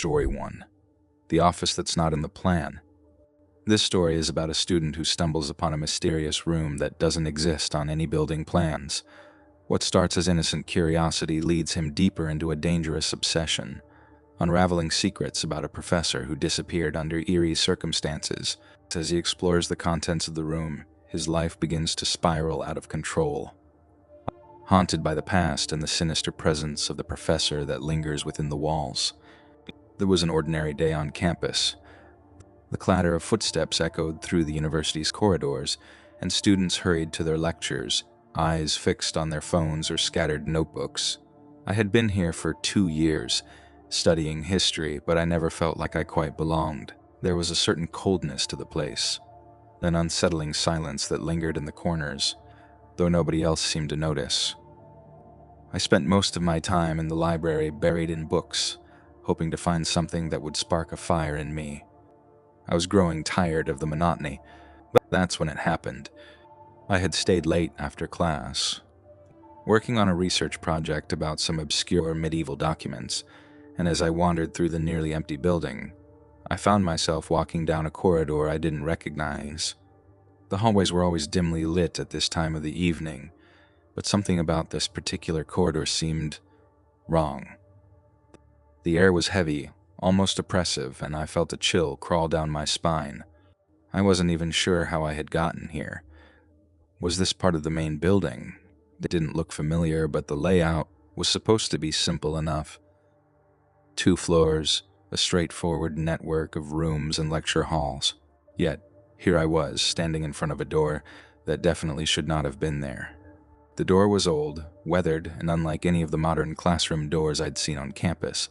Story 1. The Office That's Not in the Plan. This story is about a student who stumbles upon a mysterious room that doesn't exist on any building plans. What starts as innocent curiosity leads him deeper into a dangerous obsession, unraveling secrets about a professor who disappeared under eerie circumstances. As he explores the contents of the room, his life begins to spiral out of control. Haunted by the past and the sinister presence of the professor that lingers within the walls. There was an ordinary day on campus. The clatter of footsteps echoed through the university's corridors, and students hurried to their lectures, eyes fixed on their phones or scattered notebooks. I had been here for 2 years, studying history, but I never felt like I quite belonged. There was a certain coldness to the place, an unsettling silence that lingered in the corners, though nobody else seemed to notice. I spent most of my time in the library buried in books, hoping to find something that would spark a fire in me. I was growing tired of the monotony, but that's when it happened. I had stayed late after class, working on a research project about some obscure medieval documents, and as I wandered through the nearly empty building, I found myself walking down a corridor I didn't recognize. The hallways were always dimly lit at this time of the evening, but something about this particular corridor seemed wrong. The air was heavy, almost oppressive, and I felt a chill crawl down my spine. I wasn't even sure how I had gotten here. Was this part of the main building? It didn't look familiar, but the layout was supposed to be simple enough. 2 floors, a straightforward network of rooms and lecture halls. Yet, here I was, standing in front of a door that definitely should not have been there. The door was old, weathered, and unlike any of the modern classroom doors I'd seen on campus.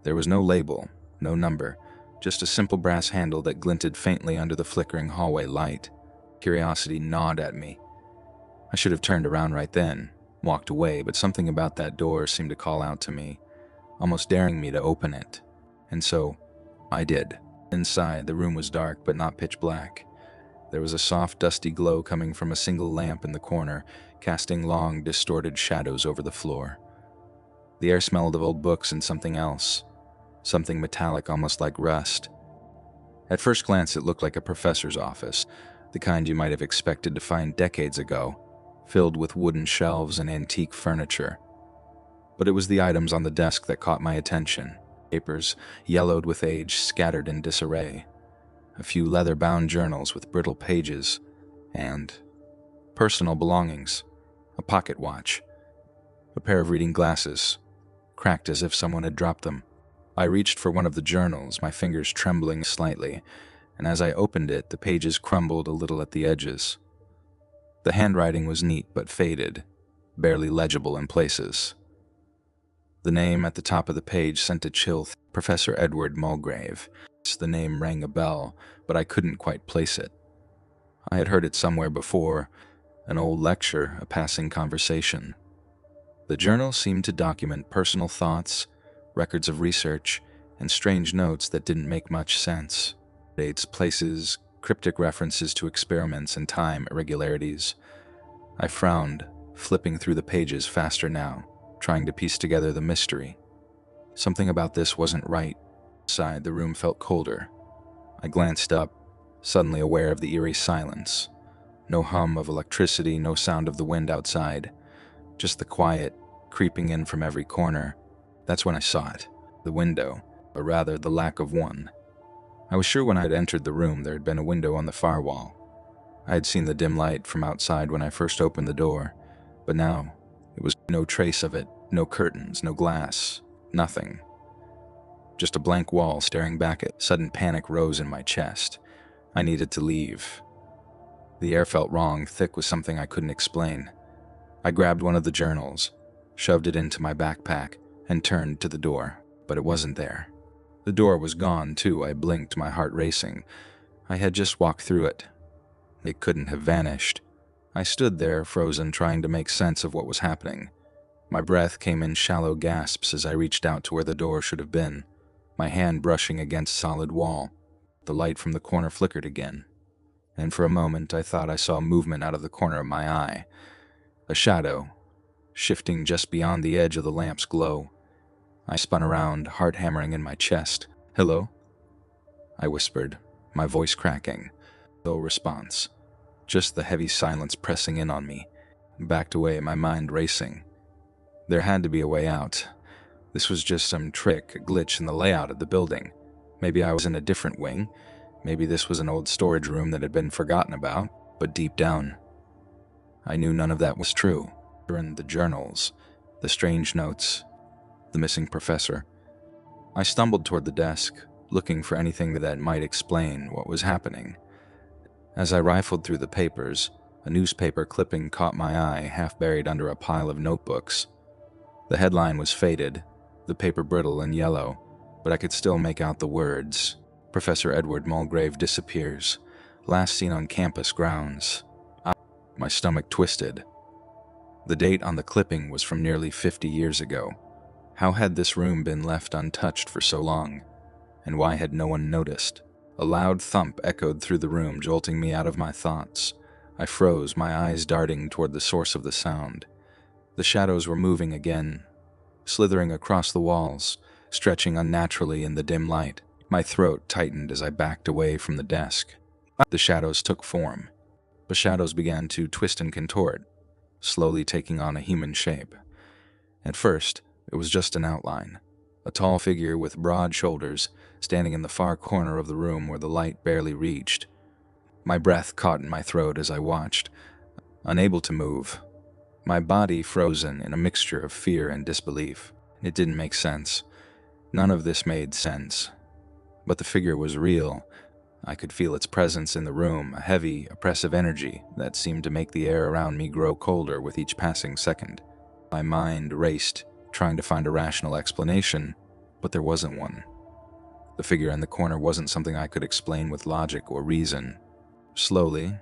There was no label, no number, just a simple brass handle that glinted faintly under the flickering hallway light. Curiosity gnawed at me. I should have turned around right then, walked away, but something about that door seemed to call out to me, almost daring me to open it. And so, I did. Inside, the room was dark, but not pitch black. There was a soft, dusty glow coming from a single lamp in the corner, casting long, distorted shadows over the floor. The air smelled of old books and something else, something metallic almost like rust. At first glance, it looked like a professor's office, the kind you might have expected to find decades ago, filled with wooden shelves and antique furniture. But it was the items on the desk that caught my attention. Papers, yellowed with age, scattered in disarray. A few leather-bound journals with brittle pages, and personal belongings, a pocket watch, a pair of reading glasses, cracked as if someone had dropped them. I reached for one of the journals, my fingers trembling slightly, and as I opened it, the pages crumbled a little at the edges. The handwriting was neat but faded, barely legible in places. The name at the top of the page sent a chill. Professor Edward Mulgrave. The name rang a bell, but I couldn't quite place it. I had heard it somewhere before, an old lecture, a passing conversation. The journal seemed to document personal thoughts, records of research, and strange notes that didn't make much sense. Dates, places, cryptic references to experiments and time irregularities. I frowned, flipping through the pages faster now, trying to piece together the mystery. Something about this wasn't right. Inside, the room felt colder. I glanced up, suddenly aware of the eerie silence. No hum of electricity, no sound of the wind outside. Just the quiet, creeping in from every corner. That's when I saw it. The window, or rather the lack of one. I was sure when I had entered the room there had been a window on the far wall. I had seen the dim light from outside when I first opened the door, but now it was no trace of it, no curtains, no glass, nothing. Just a blank wall staring back at. Sudden panic rose in my chest. I needed to leave. The air felt wrong, thick with something I couldn't explain. I grabbed one of the journals, shoved it into my backpack, and turned to the door, but it wasn't there. The door was gone, too. I blinked, my heart racing. I had just walked through it. It couldn't have vanished. I stood there, frozen, trying to make sense of what was happening. My breath came in shallow gasps as I reached out to where the door should have been, my hand brushing against solid wall. The light from the corner flickered again, and for a moment I thought I saw movement out of the corner of my eye. A shadow, shifting just beyond the edge of the lamp's glow. I spun around, heart hammering in my chest. "Hello?" I whispered, my voice cracking. No response. Just the heavy silence pressing in on me. Backed away, my mind racing. There had to be a way out. This was just some trick, a glitch in the layout of the building. Maybe I was in a different wing. Maybe this was an old storage room that had been forgotten about. But deep down, I knew none of that was true. And the journals, the strange notes, the missing professor. I stumbled toward the desk, looking for anything that might explain what was happening. As I rifled through the papers, a newspaper clipping caught my eye, half buried under a pile of notebooks. The headline was faded, the paper brittle and yellow, but I could still make out the words. Professor Edward Mulgrave disappears. Last seen on campus grounds. My stomach twisted. The date on the clipping was from nearly 50 years ago. How had this room been left untouched for so long? And why had no one noticed? A loud thump echoed through the room, jolting me out of my thoughts. I froze, my eyes darting toward the source of the sound. The shadows were moving again, slithering across the walls, stretching unnaturally in the dim light. My throat tightened as I backed away from the desk. The shadows took form. The shadows began to twist and contort, slowly taking on a human shape. At first, it was just an outline, a tall figure with broad shoulders, standing in the far corner of the room where the light barely reached. My breath caught in my throat as I watched, unable to move, my body frozen in a mixture of fear and disbelief. It didn't make sense. None of this made sense. But the figure was real. I could feel its presence in the room, a heavy, oppressive energy that seemed to make the air around me grow colder with each passing second. My mind raced, trying to find a rational explanation, but there wasn't one. The figure in the corner wasn't something I could explain with logic or reason. Slowly,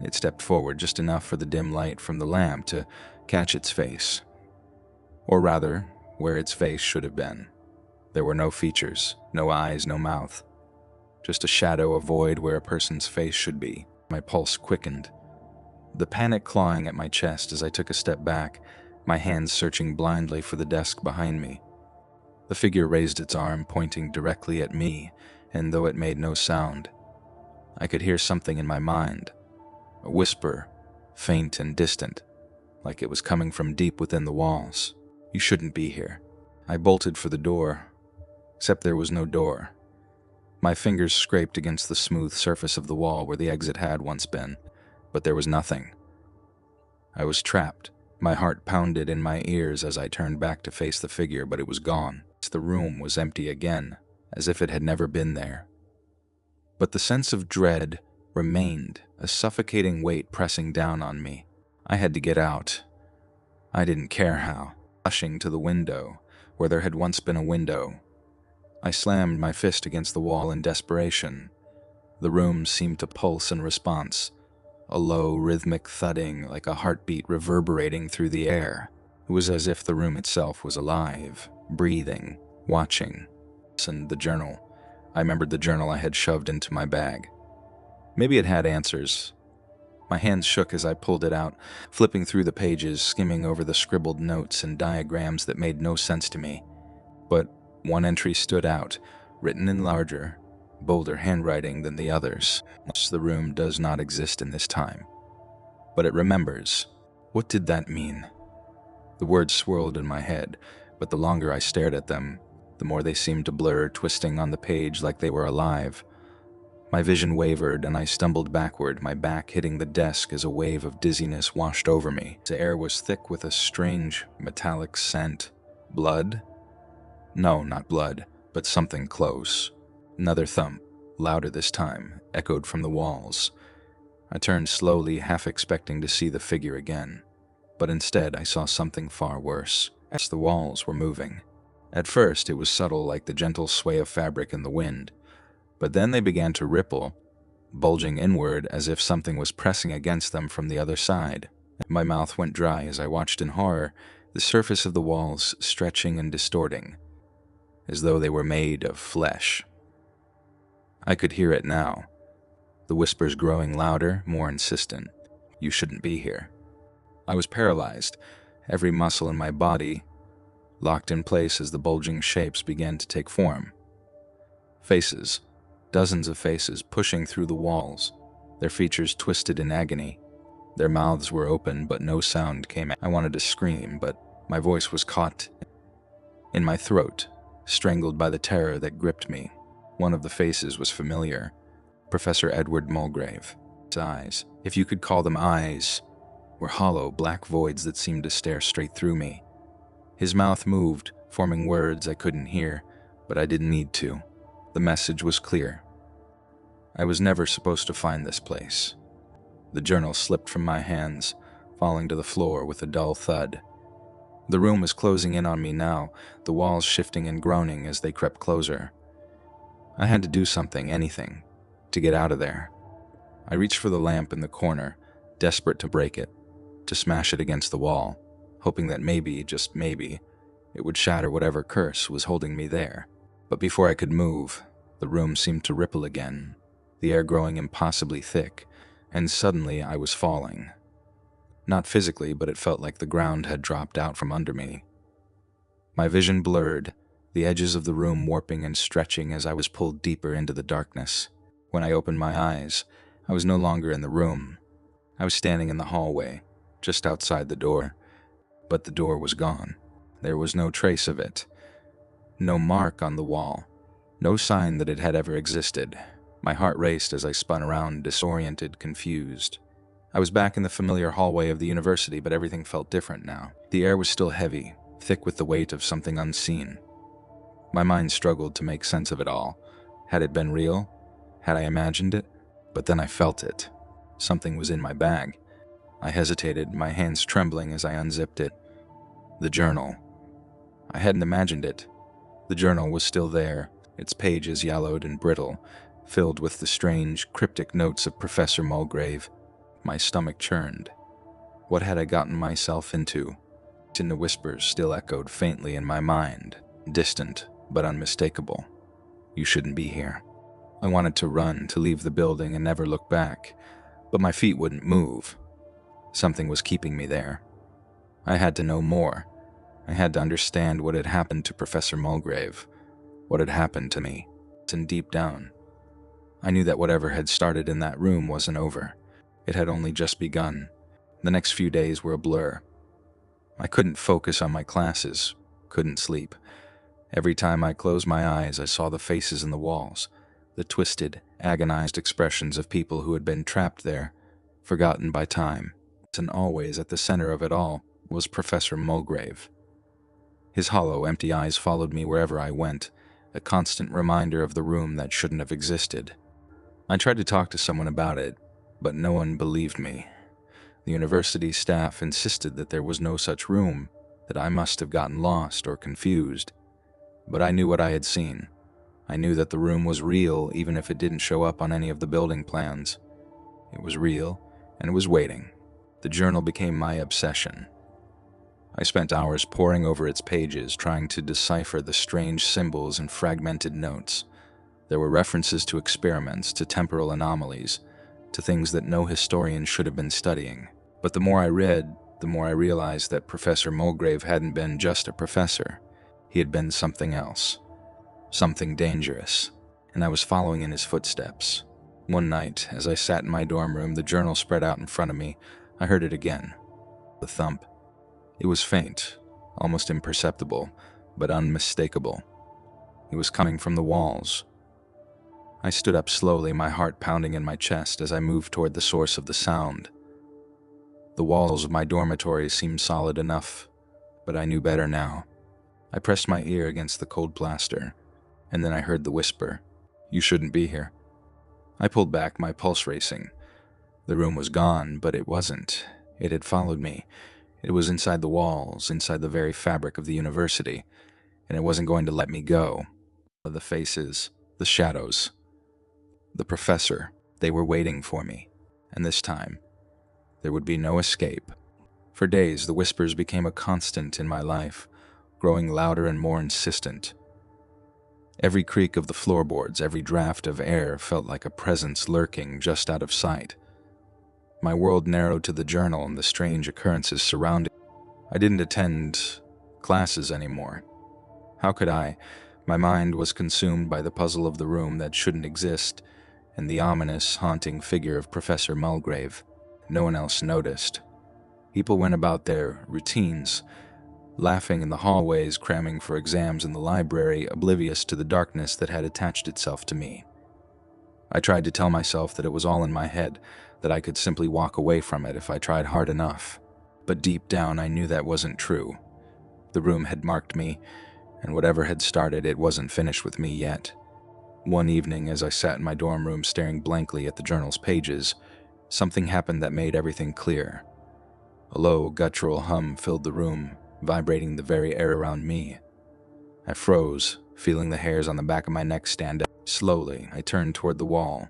it stepped forward just enough for the dim light from the lamp to catch its face. Or rather, where its face should have been. There were no features, no eyes, no mouth. Just a shadow, a void where a person's face should be. My pulse quickened. The panic clawing at my chest as I took a step back, my hands searching blindly for the desk behind me. The figure raised its arm, pointing directly at me, and though it made no sound, I could hear something in my mind. A whisper, faint and distant, like it was coming from deep within the walls. "You shouldn't be here." I bolted for the door, except there was no door. My fingers scraped against the smooth surface of the wall where the exit had once been, but there was nothing. I was trapped. My heart pounded in my ears as I turned back to face the figure, but it was gone. The room was empty again, as if it had never been there. But the sense of dread remained, a suffocating weight pressing down on me. I had to get out. I didn't care how. Rushing to the window, where there had once been a window. I slammed my fist against the wall in desperation. The room seemed to pulse in response, a low, rhythmic thudding like a heartbeat reverberating through the air. It was as if the room itself was alive, breathing, watching. And the journal. I remembered the journal I had shoved into my bag. Maybe it had answers. My hands shook as I pulled it out, flipping through the pages, skimming over the scribbled notes and diagrams that made no sense to me. But one entry stood out, written in larger, bolder handwriting than the others. The room does not exist in this time, but it remembers. What did that mean? The words swirled in my head, but the longer I stared at them, the more they seemed to blur, twisting on the page like they were alive. My vision wavered, and I stumbled backward, my back hitting the desk as a wave of dizziness washed over me. The air was thick with a strange, metallic scent. Blood? No, not blood, but something close. Another thump, louder this time, echoed from the walls. I turned slowly, half expecting to see the figure again. But instead, I saw something far worse. As the walls were moving. At first, it was subtle, like the gentle sway of fabric in the wind. But then they began to ripple, bulging inward as if something was pressing against them from the other side. My mouth went dry as I watched in horror, the surface of the walls stretching and distorting, as though they were made of flesh. I could hear it now, the whispers growing louder, more insistent. "You shouldn't be here." I was paralyzed, every muscle in my body locked in place as the bulging shapes began to take form. Faces, dozens of faces pushing through the walls, their features twisted in agony. Their mouths were open, but no sound came out. I wanted to scream, but my voice was caught in my throat, strangled by the terror that gripped me. One of the faces was familiar. Professor Edward Mulgrave. His eyes, if you could call them eyes, were hollow, black voids that seemed to stare straight through me. His mouth moved, forming words I couldn't hear, but I didn't need to. The message was clear. I was never supposed to find this place. The journal slipped from my hands, falling to the floor with a dull thud. The room was closing in on me now, the walls shifting and groaning as they crept closer. I had to do something, anything, to get out of there. I reached for the lamp in the corner, desperate to break it, to smash it against the wall, hoping that maybe, just maybe, it would shatter whatever curse was holding me there. But before I could move, the room seemed to ripple again, the air growing impossibly thick, and suddenly I was falling. Not physically, but it felt like the ground had dropped out from under me. My vision blurred, the edges of the room warping and stretching as I was pulled deeper into the darkness. When I opened my eyes, I was no longer in the room. I was standing in the hallway, just outside the door. But the door was gone. There was no trace of it. No mark on the wall. No sign that it had ever existed. My heart raced as I spun around, disoriented, confused. I was back in the familiar hallway of the university, but everything felt different now. The air was still heavy, thick with the weight of something unseen. My mind struggled to make sense of it all. Had it been real? Had I imagined it? But then I felt it. Something was in my bag. I hesitated, my hands trembling as I unzipped it. The journal. I hadn't imagined it. The journal was still there, its pages yellowed and brittle, filled with the strange, cryptic notes of Professor Mulgrave. My stomach churned. What had I gotten myself into? And the whispers still echoed faintly in my mind, distant but unmistakable. You shouldn't be here. I wanted to run, to leave the building and never look back, but my feet wouldn't move. Something was keeping me there. I had to know more. I had to understand what had happened to Professor Mulgrave, what had happened to me. And deep down, I knew that whatever had started in that room wasn't over. It had only just begun. The next few days were a blur. I couldn't focus on my classes, couldn't sleep. Every time I closed my eyes, I saw the faces in the walls, the twisted, agonized expressions of people who had been trapped there, forgotten by time. And always at the center of it all was Professor Mulgrave. His hollow, empty eyes followed me wherever I went, a constant reminder of the room that shouldn't have existed. I tried to talk to someone about it, but no one believed me. The university staff insisted that there was no such room, that I must have gotten lost or confused. But I knew what I had seen. I knew that the room was real even if it didn't show up on any of the building plans. It was real, and it was waiting. The journal became my obsession. I spent hours poring over its pages, trying to decipher the strange symbols and fragmented notes. There were references to experiments, to temporal anomalies, to things that no historian should have been studying. But the more I read, the more I realized that Professor Mulgrave hadn't been just a professor. He had been something else, something dangerous, and I was following in his footsteps. One night, as I sat in my dorm room, the journal spread out in front of me. I heard it again. The thump. It was faint, almost imperceptible, but unmistakable. It was coming from the walls. I stood up slowly, my heart pounding in my chest as I moved toward the source of the sound. The walls of my dormitory seemed solid enough, but I knew better now. I pressed my ear against the cold plaster, and then I heard the whisper, "You shouldn't be here." I pulled back, my pulse racing. The room was gone, but it wasn't. It had followed me. It was inside the walls, inside the very fabric of the university, and it wasn't going to let me go. The faces, the shadows, the professor, they were waiting for me, and this time, there would be no escape. For days, the whispers became a constant in my life, growing louder and more insistent. Every creak of the floorboards, every draft of air felt like a presence lurking just out of sight. My world narrowed to the journal and the strange occurrences surrounding it. I didn't attend classes anymore. How could I? My mind was consumed by the puzzle of the room that shouldn't exist and the ominous, haunting figure of Professor Mulgrave. No one else noticed. People went about their routines, laughing in the hallways, cramming for exams in the library, oblivious to the darkness that had attached itself to me. I tried to tell myself that it was all in my head, that I could simply walk away from it if I tried hard enough. But deep down, I knew that wasn't true. The room had marked me, and whatever had started, it wasn't finished with me yet. One evening, as I sat in my dorm room staring blankly at the journal's pages, something happened that made everything clear. A low, guttural hum filled the room, vibrating the very air around me. I froze, feeling the hairs on the back of my neck stand up. Slowly, I turned toward the wall,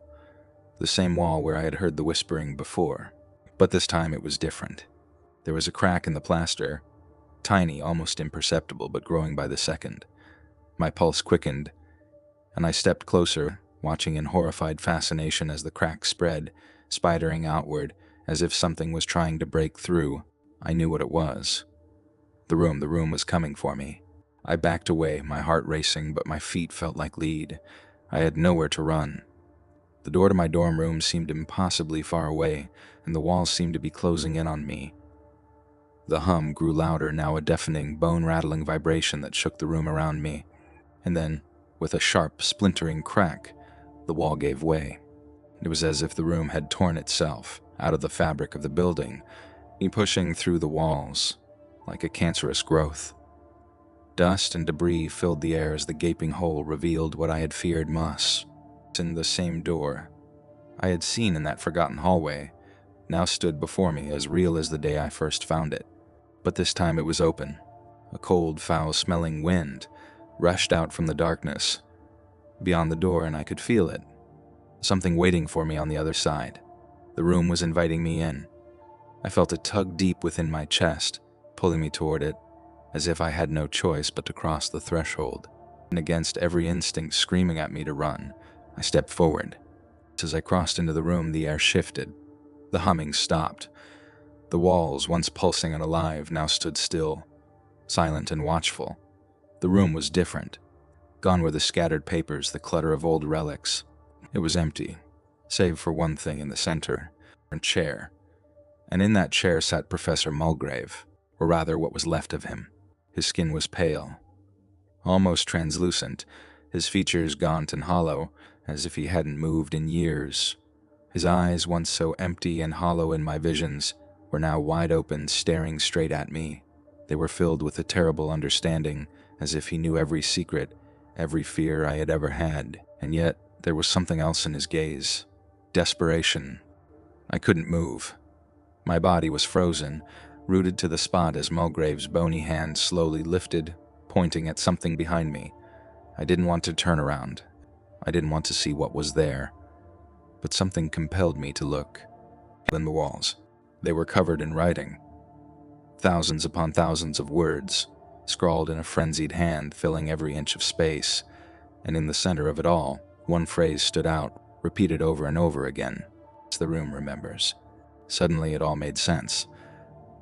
the same wall where I had heard the whispering before. But this time it was different. There was a crack in the plaster, tiny, almost imperceptible, but growing by the second. My pulse quickened, and I stepped closer, watching in horrified fascination as the crack spread, spidering outward, as if something was trying to break through. I knew what it was. The room was coming for me. I backed away, my heart racing, but my feet felt like lead. I had nowhere to run. The door to my dorm room seemed impossibly far away, and the walls seemed to be closing in on me. The hum grew louder, now a deafening, bone-rattling vibration that shook the room around me. And then, with a sharp, splintering crack, the wall gave way. It was as if the room had torn itself out of the fabric of the building, pushing through the walls like a cancerous growth. Dust and debris filled the air as the gaping hole revealed what I had feared must. In the same door I had seen in that forgotten hallway now stood before me, as real as the day I first found it. But this time it was open. A cold, foul-smelling wind rushed out from the darkness beyond the door, and I could feel it. Something waiting for me on the other side. The room was inviting me in. I felt a tug deep within my chest, pulling me toward it, as if I had no choice but to cross the threshold. And against every instinct screaming at me to run, I stepped forward. As I crossed into the room, the air shifted. The humming stopped. The walls, once pulsing and alive, now stood still, silent and watchful. The room was different. Gone were the scattered papers, the clutter of old relics. It was empty, save for one thing in the center, a chair. And in that chair sat Professor Mulgrave, or rather what was left of him. His skin was pale, almost translucent, his features gaunt and hollow, as if he hadn't moved in years. His eyes, once so empty and hollow in my visions, were now wide open, staring straight at me. They were filled with a terrible understanding, as if he knew every secret, every fear I had ever had. And yet, there was something else in his gaze. Desperation. I couldn't move. My body was frozen, rooted to the spot as Mulgrave's bony hand slowly lifted, pointing at something behind me. I didn't want to turn around. I didn't want to see what was there. But something compelled me to look. In the walls. They were covered in writing. Thousands upon thousands of words, scrawled in a frenzied hand, filling every inch of space. And in the center of it all, one phrase stood out, repeated over and over again. As the room remembers. Suddenly it all made sense.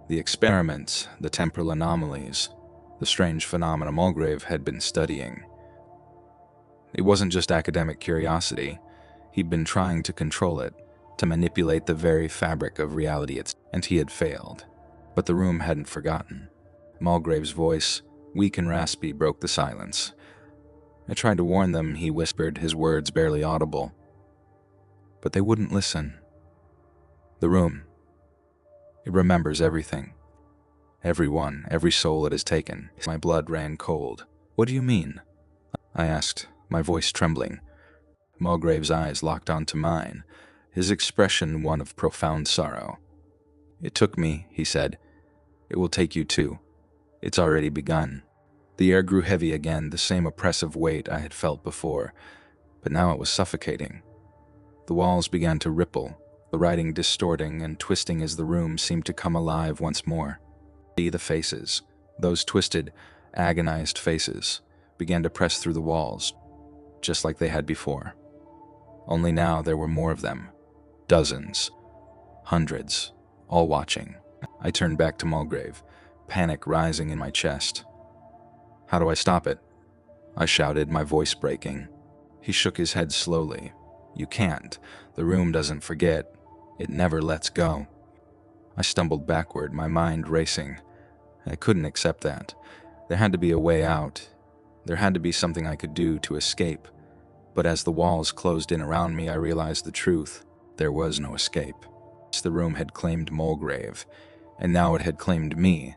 The experiments, the temporal anomalies, the strange phenomena Mulgrave had been studying. It wasn't just academic curiosity. He'd been trying to control it, to manipulate the very fabric of reality, and he had failed. But the room hadn't forgotten. Mulgrave's voice, weak and raspy, broke the silence. I tried to warn them, he whispered, his words barely audible. But they wouldn't listen. The room, it remembers everything. Everyone, every soul it has taken. My blood ran cold. What do you mean? I asked, my voice trembling. Mulgrave's eyes locked onto mine, his expression one of profound sorrow. It took me, he said. It will take you too. It's already begun. The air grew heavy again, the same oppressive weight I had felt before, but now it was suffocating. The walls began to ripple, the writing distorting and twisting as the room seemed to come alive once more. The faces, those twisted, agonized faces, began to press through the walls, just like they had before. Only now there were more of them. Dozens. Hundreds. All watching. I turned back to Mulgrave, panic rising in my chest. How do I stop it? I shouted, my voice breaking. He shook his head slowly. You can't. The room doesn't forget. It never lets go. I stumbled backward, my mind racing. I couldn't accept that. There had to be a way out. There had to be something I could do to escape. But as the walls closed in around me, I realized the truth. There was no escape. The room had claimed Mulgrave, and now it had claimed me.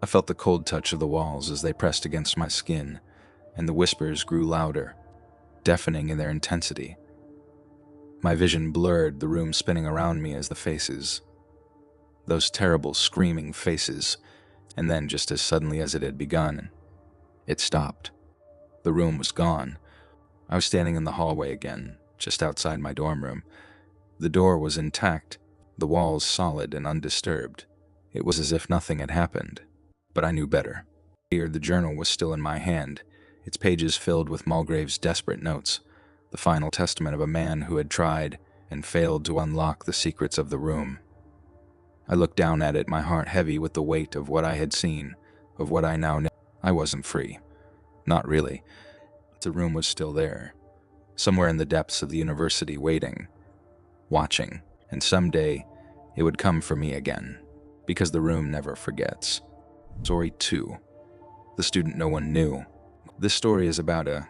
I felt the cold touch of the walls as they pressed against my skin, and the whispers grew louder, deafening in their intensity. My vision blurred, the room spinning around me as the faces. Those terrible, screaming faces. And then, just as suddenly as it had begun, it stopped. The room was gone. I was standing in the hallway again, just outside my dorm room. The door was intact, the walls solid and undisturbed. It was as if nothing had happened. But I knew better. Here, the journal was still in my hand, its pages filled with Mulgrave's desperate notes, the final testament of a man who had tried and failed to unlock the secrets of the room. I looked down at it, my heart heavy with the weight of what I had seen, of what I now knew. I wasn't free. Not really. The room was still there, somewhere in the depths of the university, waiting, watching, and someday it would come for me again, because the room never forgets. Story 2. The student no one knew. This story is about a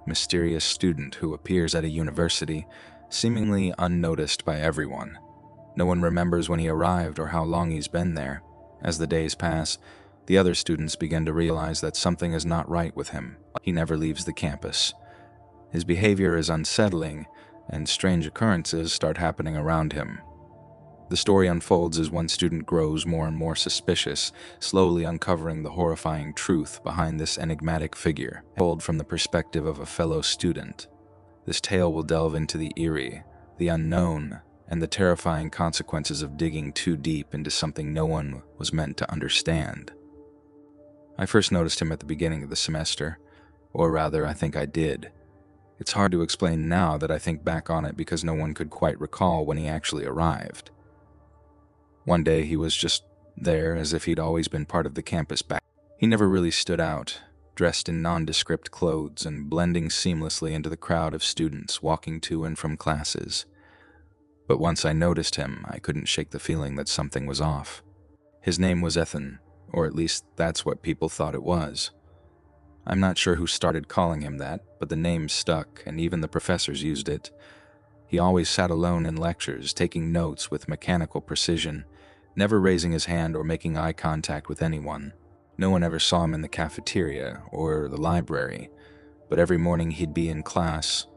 mysterious student who appears at a university, seemingly unnoticed by everyone. No one remembers when he arrived or how long he's been there. As the days pass, the other students begin to realize that something is not right with him. He never leaves the campus. His behavior is unsettling, and strange occurrences start happening around him. The story unfolds as one student grows more and more suspicious, slowly uncovering the horrifying truth behind this enigmatic figure, told from the perspective of a fellow student. This tale will delve into the eerie, the unknown, and the terrifying consequences of digging too deep into something no one was meant to understand. I first noticed him at the beginning of the semester, or rather, I think I did. It's hard to explain now that I think back on it because no one could quite recall when he actually arrived. One day he was just there as if he'd always been part of the campus back. He never really stood out, dressed in nondescript clothes and blending seamlessly into the crowd of students walking to and from classes. But once I noticed him, I couldn't shake the feeling that something was off. His name was Ethan, or at least that's what people thought it was. I'm not sure who started calling him that, but the name stuck, and even the professors used it. He always sat alone in lectures, taking notes with mechanical precision, never raising his hand or making eye contact with anyone. No one ever saw him in the cafeteria or the library, but every morning he'd be in class,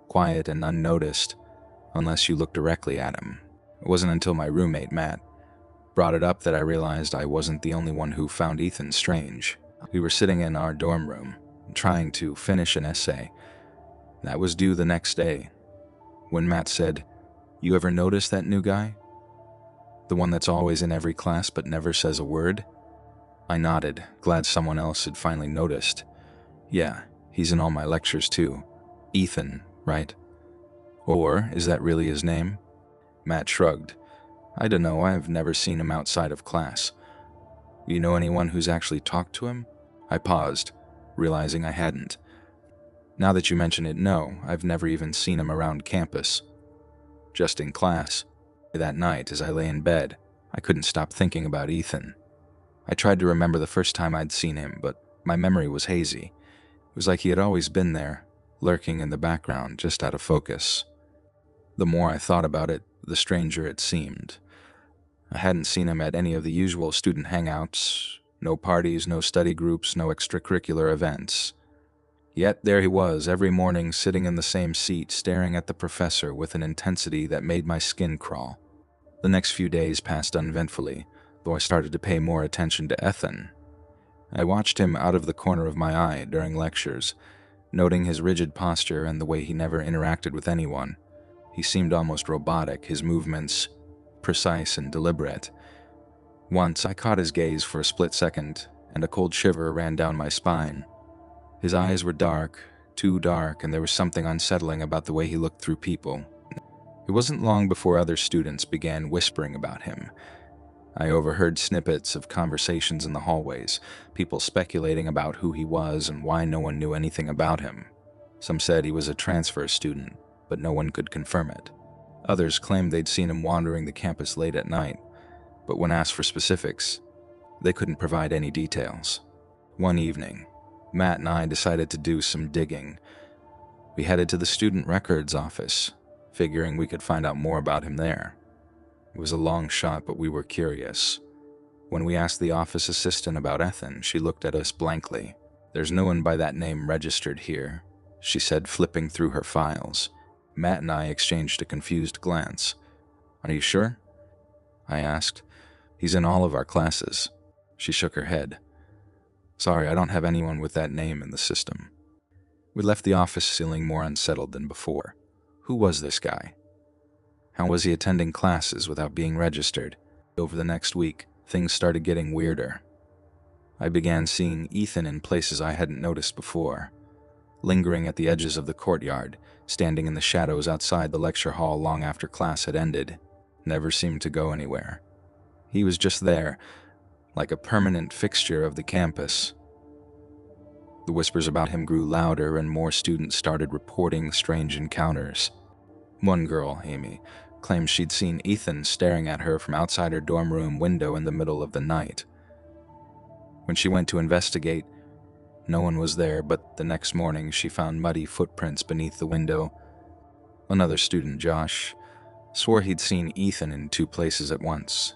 quiet and unnoticed, unless you looked directly at him. It wasn't until my roommate, Matt, brought it up that I realized I wasn't the only one who found Ethan strange. We were sitting in our dorm room, trying to finish an essay that was due the next day, when Matt said, "You ever notice that new guy? The one that's always in every class but never says a word?" I nodded, glad someone else had finally noticed. "Yeah, he's in all my lectures too. Ethan, right? Or is that really his name?" Matt shrugged. "I don't know, I've never seen him outside of class." "You know anyone who's actually talked to him?" I paused, realizing I hadn't. "Now that you mention it, no, I've never even seen him around campus. Just in class." That night, as I lay in bed, I couldn't stop thinking about Ethan. I tried to remember the first time I'd seen him, but my memory was hazy. It was like he had always been there, lurking in the background, just out of focus. The more I thought about it, the stranger it seemed. I hadn't seen him at any of the usual student hangouts, no parties, no study groups, no extracurricular events. Yet there he was, every morning sitting in the same seat, staring at the professor with an intensity that made my skin crawl. The next few days passed uneventfully, though I started to pay more attention to Ethan. I watched him out of the corner of my eye during lectures, noting his rigid posture and the way he never interacted with anyone. He seemed almost robotic, his movements precise and deliberate. Once I caught his gaze for a split second, and a cold shiver ran down my spine. His eyes were dark, too dark, and there was something unsettling about the way he looked through people. It wasn't long before other students began whispering about him. I overheard snippets of conversations in the hallways, people speculating about who he was and why no one knew anything about him. Some said he was a transfer student, but no one could confirm it. Others claimed they'd seen him wandering the campus late at night, but when asked for specifics, they couldn't provide any details. One evening, Matt and I decided to do some digging. We headed to the student records office, figuring we could find out more about him there. It was a long shot, but we were curious. When we asked the office assistant about Ethan, she looked at us blankly. "There's no one by that name registered here," she said, flipping through her files. Matt and I exchanged a confused glance. "Are you sure?" I asked. "He's in all of our classes." She shook her head. "Sorry, I don't have anyone with that name in the system." We left the office feeling more unsettled than before. Who was this guy? How was he attending classes without being registered? Over the next week, things started getting weirder. I began seeing Ethan in places I hadn't noticed before. Lingering at the edges of the courtyard, standing in the shadows outside the lecture hall long after class had ended, never seemed to go anywhere. He was just there, like a permanent fixture of the campus. The whispers about him grew louder and more students started reporting strange encounters. One girl, Amy, claimed she'd seen Ethan staring at her from outside her dorm room window in the middle of the night. When she went to investigate, no one was there, but the next morning she found muddy footprints beneath the window. Another student, Josh, swore he'd seen Ethan in 2 places at once,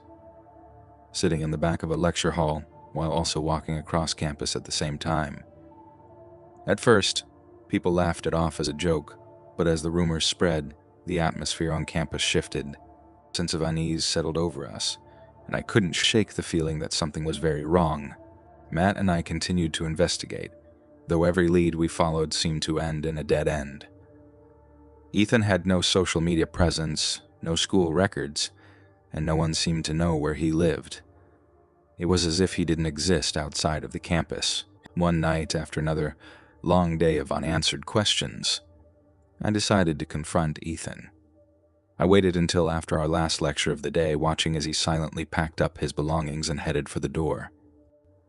sitting in the back of a lecture hall while also walking across campus at the same time. At first, people laughed it off as a joke, but as the rumors spread, the atmosphere on campus shifted. A sense of unease settled over us, and I couldn't shake the feeling that something was very wrong. Matt and I continued to investigate, though every lead we followed seemed to end in a dead end. Ethan had no social media presence, no school records, and no one seemed to know where he lived. It was as if he didn't exist outside of the campus. One night, after another long day of unanswered questions, I decided to confront Ethan. I waited until after our last lecture of the day, watching as he silently packed up his belongings and headed for the door.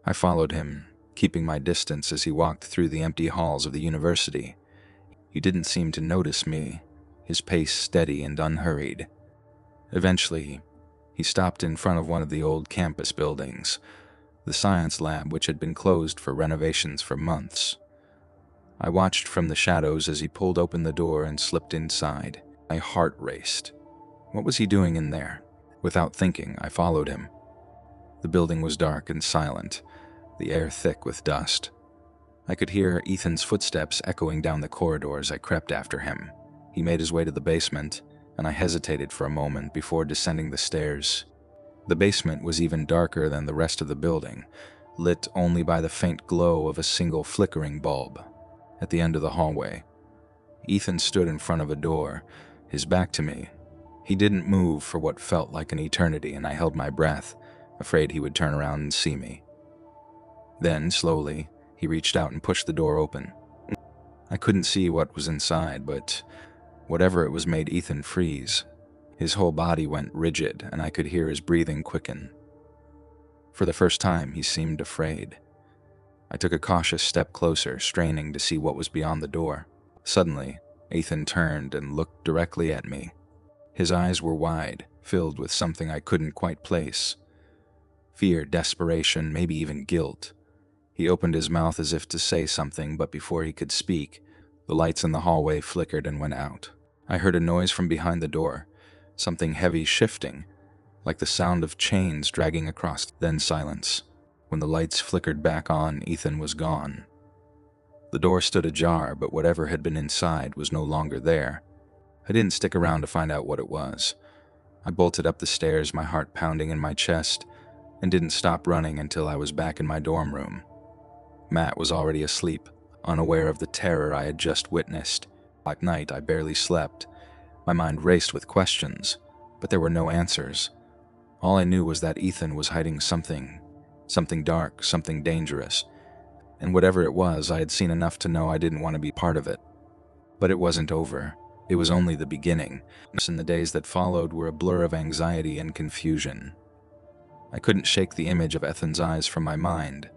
I followed him, keeping my distance as he walked through the empty halls of the university. He didn't seem to notice me, his pace steady and unhurried. Eventually, he stopped in front of one of the old campus buildings, the science lab, which had been closed for renovations for months. I watched from the shadows as he pulled open the door and slipped inside. My heart raced. What was he doing in there? Without thinking, I followed him. The building was dark and silent, the air thick with dust. I could hear Ethan's footsteps echoing down the corridor as I crept after him. He made his way to the basement, and I hesitated for a moment before descending the stairs. The basement was even darker than the rest of the building, lit only by the faint glow of a single flickering bulb. At the end of the hallway, Ethan stood in front of a door, his back to me. He didn't move for what felt like an eternity, and I held my breath, afraid he would turn around and see me. Then, slowly, he reached out and pushed the door open. I couldn't see what was inside, but whatever it was made Ethan freeze. His whole body went rigid, and I could hear his breathing quicken. For the first time, he seemed afraid. I took a cautious step closer, straining to see what was beyond the door. Suddenly, Ethan turned and looked directly at me. His eyes were wide, filled with something I couldn't quite place. Fear, desperation, maybe even guilt. He opened his mouth as if to say something, but before he could speak, the lights in the hallway flickered and went out. I heard a noise from behind the door, something heavy shifting, like the sound of chains dragging across, then silence. When the lights flickered back on, Ethan was gone. The door stood ajar, but whatever had been inside was no longer there. I didn't stick around to find out what it was. I bolted up the stairs, my heart pounding in my chest, and didn't stop running until I was back in my dorm room. Matt was already asleep, unaware of the terror I had just witnessed. At night, I barely slept. My mind raced with questions, but there were no answers. All I knew was that Ethan was hiding something dark, something dangerous. And whatever it was, I had seen enough to know I didn't want to be part of it. But it wasn't over. It was only the beginning, and the days that followed were a blur of anxiety and confusion. I couldn't shake the image of Ethan's eyes from my mind.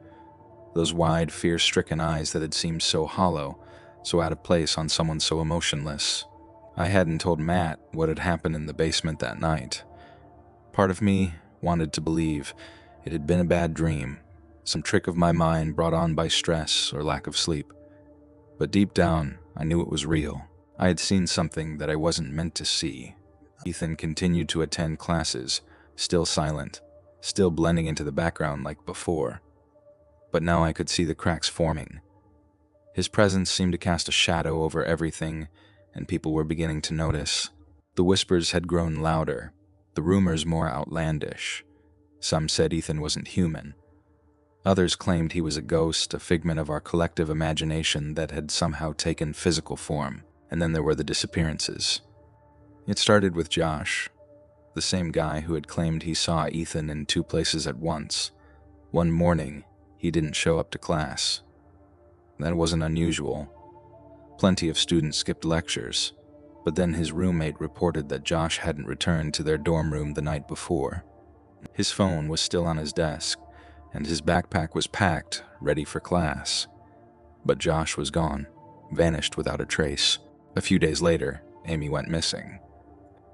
Those wide, fear-stricken eyes that had seemed so hollow, so out of place on someone so emotionless. I hadn't told Matt what had happened in the basement that night. Part of me wanted to believe it had been a bad dream, some trick of my mind brought on by stress or lack of sleep. But deep down, I knew it was real. I had seen something that I wasn't meant to see. Ethan continued to attend classes, still silent, still blending into the background like before. But now I could see the cracks forming. His presence seemed to cast a shadow over everything, and people were beginning to notice. The whispers had grown louder, the rumors more outlandish. Some said Ethan wasn't human. Others claimed he was a ghost, a figment of our collective imagination that had somehow taken physical form. And then there were the disappearances. It started with Josh, the same guy who had claimed he saw Ethan in 2 places at once. One morning, he didn't show up to class. That wasn't unusual. Plenty of students skipped lectures, but then his roommate reported that Josh hadn't returned to their dorm room the night before. His phone was still on his desk, and his backpack was packed, ready for class. But Josh was gone, vanished without a trace. A few days later, Amy went missing.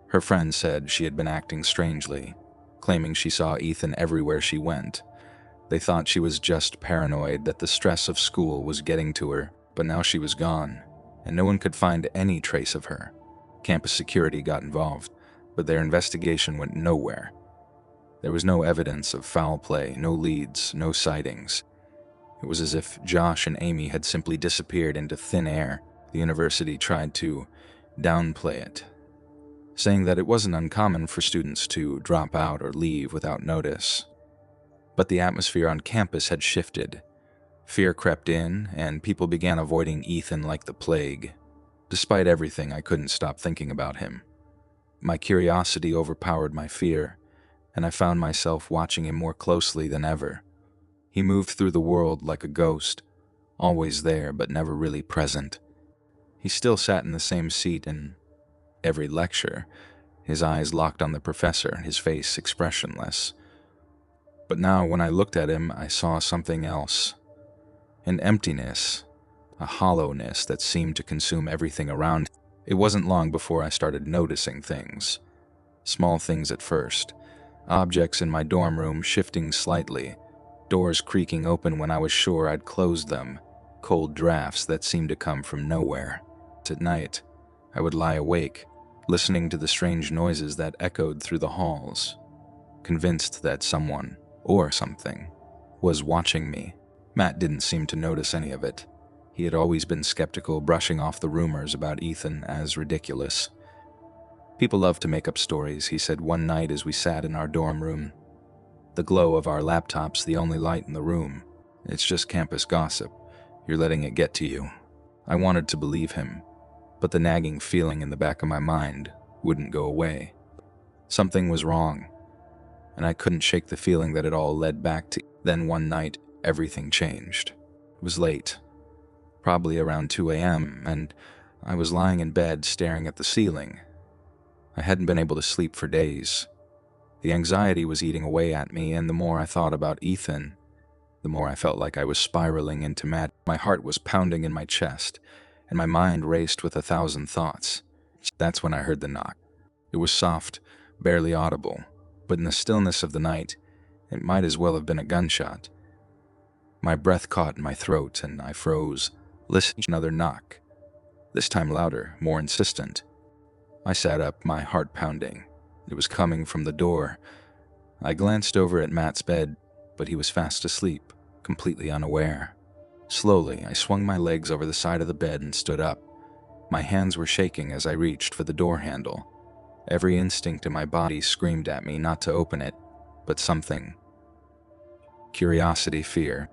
Her friend said she had been acting strangely, claiming she saw Ethan everywhere she went. They thought she was just paranoid that the stress of school was getting to her, but now she was gone, and no one could find any trace of her. Campus security got involved, but their investigation went nowhere. There was no evidence of foul play, no leads, no sightings. It was as if Josh and Amy had simply disappeared into thin air. The university tried to downplay it, saying that it wasn't uncommon for students to drop out or leave without notice. But the atmosphere on campus had shifted. Fear crept in, and people began avoiding Ethan like the plague. Despite everything, I couldn't stop thinking about him. My curiosity overpowered my fear, and I found myself watching him more closely than ever. He moved through the world like a ghost, always there but never really present. He still sat in the same seat in every lecture, his eyes locked on the professor, his face expressionless. But now, when I looked at him, I saw something else. An emptiness, a hollowness that seemed to consume everything around. It wasn't long before I started noticing things. Small things at first. Objects in my dorm room shifting slightly. Doors creaking open when I was sure I'd closed them. Cold drafts that seemed to come from nowhere. At night, I would lie awake, listening to the strange noises that echoed through the halls, convinced that someone, or something, was watching me. Matt didn't seem to notice any of it. He had always been skeptical, brushing off the rumors about Ethan as ridiculous. People love to make up stories, he said one night as we sat in our dorm room. The glow of our laptops the only light in the room. It's just campus gossip. You're letting it get to you. I wanted to believe him, but the nagging feeling in the back of my mind wouldn't go away. Something was wrong, and I couldn't shake the feeling that it all led back to. Then one night, everything changed. It was late, probably around 2 a.m., and I was lying in bed staring at the ceiling. I hadn't been able to sleep for days. The anxiety was eating away at me, and the more I thought about Ethan, the more I felt like I was spiraling into mad. My heart was pounding in my chest, and my mind raced with 1,000 thoughts. That's when I heard the knock. It was soft, barely audible, but in the stillness of the night, it might as well have been a gunshot. My breath caught in my throat, and I froze, listening to another knock, this time louder, more insistent. I sat up, my heart pounding. It was coming from the door. I glanced over at Matt's bed, but he was fast asleep, completely unaware. Slowly, I swung my legs over the side of the bed and stood up. My hands were shaking as I reached for the door handle. Every instinct in my body screamed at me not to open it, but something. Curiosity, fear,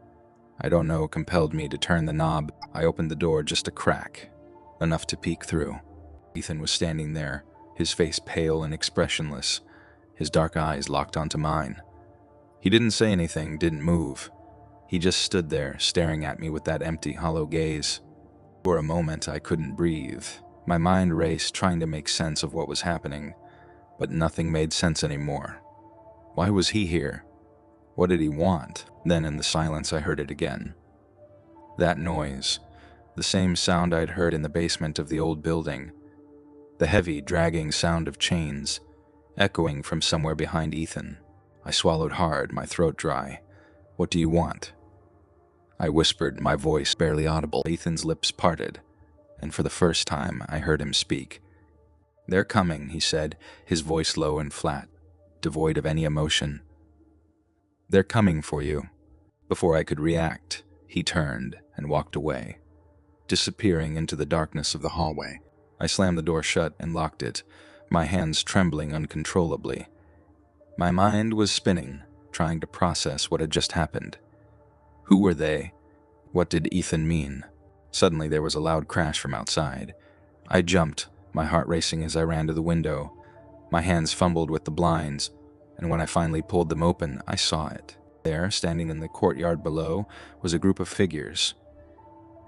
I don't know, compelled me to turn the knob. I opened the door just a crack, enough to peek through. Ethan was standing there, his face pale and expressionless, his dark eyes locked onto mine. He didn't say anything, didn't move. He just stood there, staring at me with that empty, hollow gaze. For a moment, I couldn't breathe. My mind raced, trying to make sense of what was happening, but nothing made sense anymore. Why was he here? What did he want? Then in the silence I heard it again. That noise, the same sound I'd heard in the basement of the old building, the heavy, dragging sound of chains, echoing from somewhere behind Ethan. I swallowed hard, my throat dry. What do you want? I whispered, my voice barely audible. Ethan's lips parted, and for the first time I heard him speak. They're coming, he said, his voice low and flat, devoid of any emotion. They're coming for you. Before I could react, he turned and walked away, disappearing into the darkness of the hallway. I slammed the door shut and locked it, my hands trembling uncontrollably. My mind was spinning, trying to process what had just happened. Who were they? What did Ethan mean? Suddenly there was a loud crash from outside. I jumped, my heart racing as I ran to the window. My hands fumbled with the blinds, and when I finally pulled them open, I saw it. There, standing in the courtyard below, was a group of figures.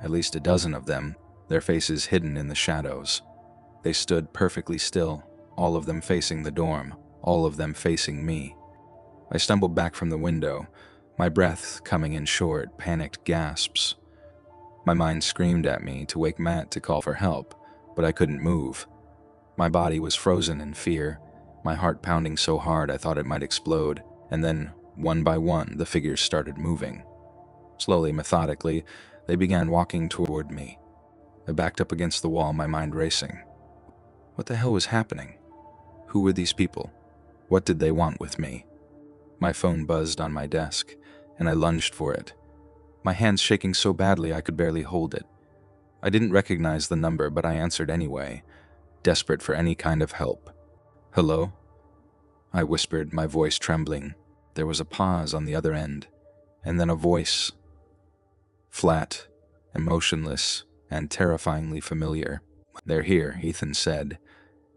At least a dozen of them, their faces hidden in the shadows. They stood perfectly still, all of them facing the dorm, all of them facing me. I stumbled back from the window, my breath coming in short, panicked gasps. My mind screamed at me to wake Matt to call for help, but I couldn't move. My body was frozen in fear, my heart pounding so hard I thought it might explode, and then, one by one, the figures started moving. Slowly, methodically, they began walking toward me. I backed up against the wall, my mind racing. What the hell was happening? Who were these people? What did they want with me? My phone buzzed on my desk, and I lunged for it, my hands shaking so badly I could barely hold it. I didn't recognize the number, but I answered anyway, desperate for any kind of help. Hello? I whispered, my voice trembling. There was a pause on the other end, and then a voice. Flat, emotionless, and terrifyingly familiar. They're here, Ethan said.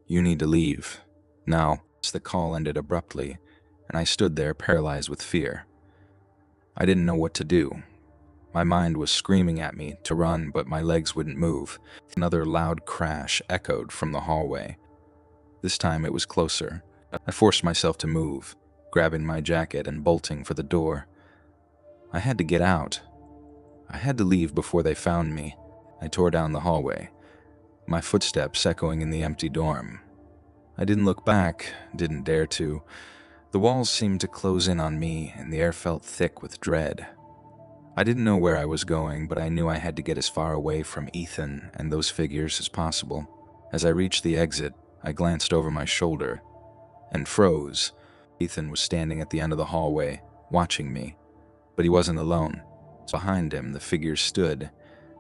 You need to leave. Now. The call ended abruptly, and I stood there paralyzed with fear. I didn't know what to do. My mind was screaming at me to run, but my legs wouldn't move. Another loud crash echoed from the hallway. This time it was closer. I forced myself to move, grabbing my jacket and bolting for the door. I had to get out. I had to leave before they found me. I tore down the hallway, my footsteps echoing in the empty dorm. I didn't look back, didn't dare to. The walls seemed to close in on me, and the air felt thick with dread. I didn't know where I was going, but I knew I had to get as far away from Ethan and those figures as possible. As I reached the exit, I glanced over my shoulder and froze. Ethan was standing at the end of the hallway, watching me, but he wasn't alone. Behind him, the figures stood,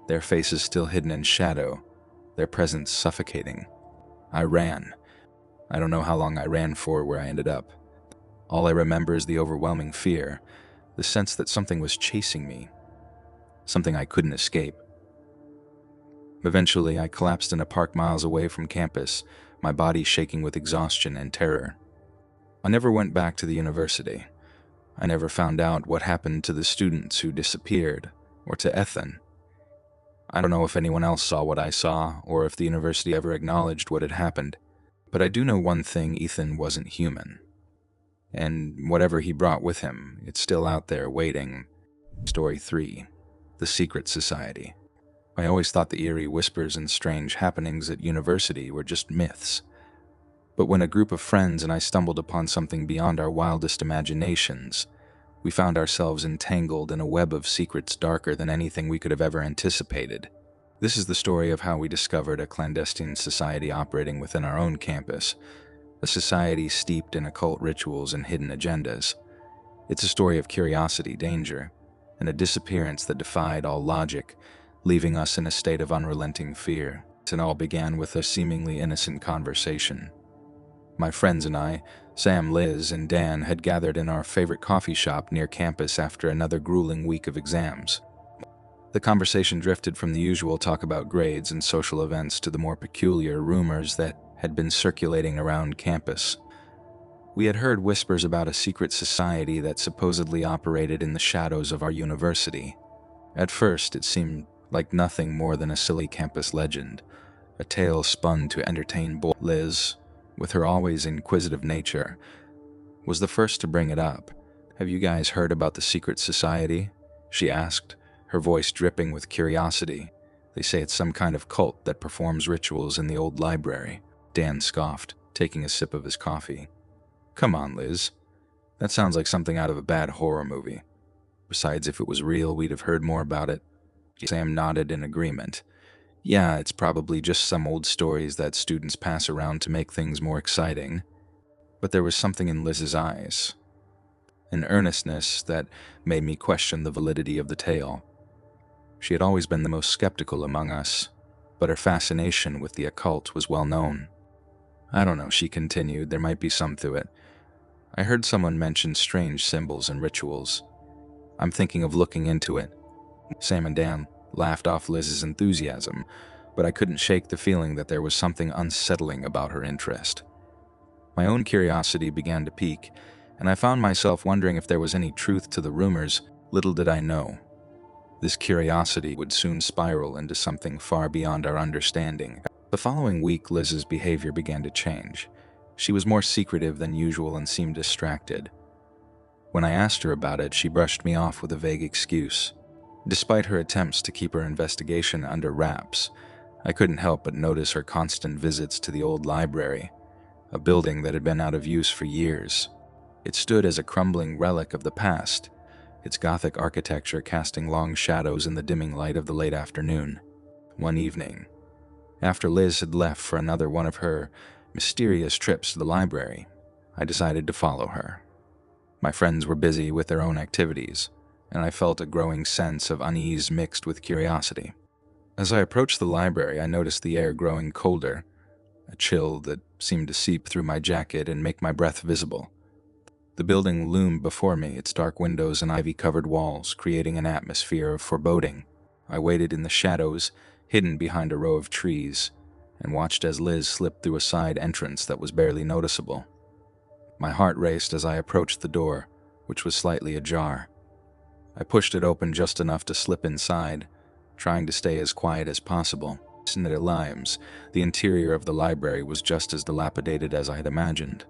their faces still hidden in shadow, their presence suffocating. I ran. I don't know how long I ran for or where I ended up. All I remember is the overwhelming fear, the sense that something was chasing me, something I couldn't escape. Eventually, I collapsed in a park miles away from campus, my body shaking with exhaustion and terror. I never went back to the university. I never found out what happened to the students who disappeared, or to Ethan. I don't know if anyone else saw what I saw, or if the university ever acknowledged what had happened. But I do know one thing: Ethan wasn't human. And whatever he brought with him, it's still out there waiting. Story 3. The Secret Society. I always thought the eerie whispers and strange happenings at university were just myths. But when a group of friends and I stumbled upon something beyond our wildest imaginations, we found ourselves entangled in a web of secrets darker than anything we could have ever anticipated. This is the story of how we discovered a clandestine society operating within our own campus, a society steeped in occult rituals and hidden agendas. It's a story of curiosity, danger, and a disappearance that defied all logic, leaving us in a state of unrelenting fear. It all began with a seemingly innocent conversation. My friends and I, Sam, Liz, and Dan, had gathered in our favorite coffee shop near campus after another grueling week of exams. The conversation drifted from the usual talk about grades and social events to the more peculiar rumors that had been circulating around campus. We had heard whispers about a secret society that supposedly operated in the shadows of our university. At first, it seemed like nothing more than a silly campus legend, a tale spun to entertain Liz, with her always inquisitive nature, was the first to bring it up. "Have you guys heard about the secret society?" she asked, her voice dripping with curiosity. "They say it's some kind of cult that performs rituals in the old library." Dan scoffed, taking a sip of his coffee. "Come on, Liz. That sounds like something out of a bad horror movie. Besides, if it was real, we'd have heard more about it." Sam nodded in agreement. "Yeah, it's probably just some old stories that students pass around to make things more exciting." But there was something in Liz's eyes, an earnestness that made me question the validity of the tale. She had always been the most skeptical among us, but her fascination with the occult was well known. "I don't know," she continued, "there might be some to it. I heard someone mention strange symbols and rituals. I'm thinking of looking into it." Sam and Dan laughed off Liz's enthusiasm, but I couldn't shake the feeling that there was something unsettling about her interest. My own curiosity began to pique, and I found myself wondering if there was any truth to the rumors. Little did I know, this curiosity would soon spiral into something far beyond our understanding. The following week, Liz's behavior began to change. She was more secretive than usual and seemed distracted. When I asked her about it, she brushed me off with a vague excuse. Despite her attempts to keep her investigation under wraps, I couldn't help but notice her constant visits to the old library, a building that had been out of use for years. It stood as a crumbling relic of the past, its Gothic architecture casting long shadows in the dimming light of the late afternoon. One evening, after Liz had left for another one of her mysterious trips to the library, I decided to follow her. My friends were busy with their own activities, and I felt a growing sense of unease mixed with curiosity. As I approached the library, I noticed the air growing colder, a chill that seemed to seep through my jacket and make my breath visible. The building loomed before me, its dark windows and ivy-covered walls creating an atmosphere of foreboding. I waited in the shadows, hidden behind a row of trees, and watched as Liz slipped through a side entrance that was barely noticeable. My heart raced as I approached the door, which was slightly ajar. I pushed it open just enough to slip inside, trying to stay as quiet as possible. In their limes, the interior of the library was just as dilapidated as I had imagined.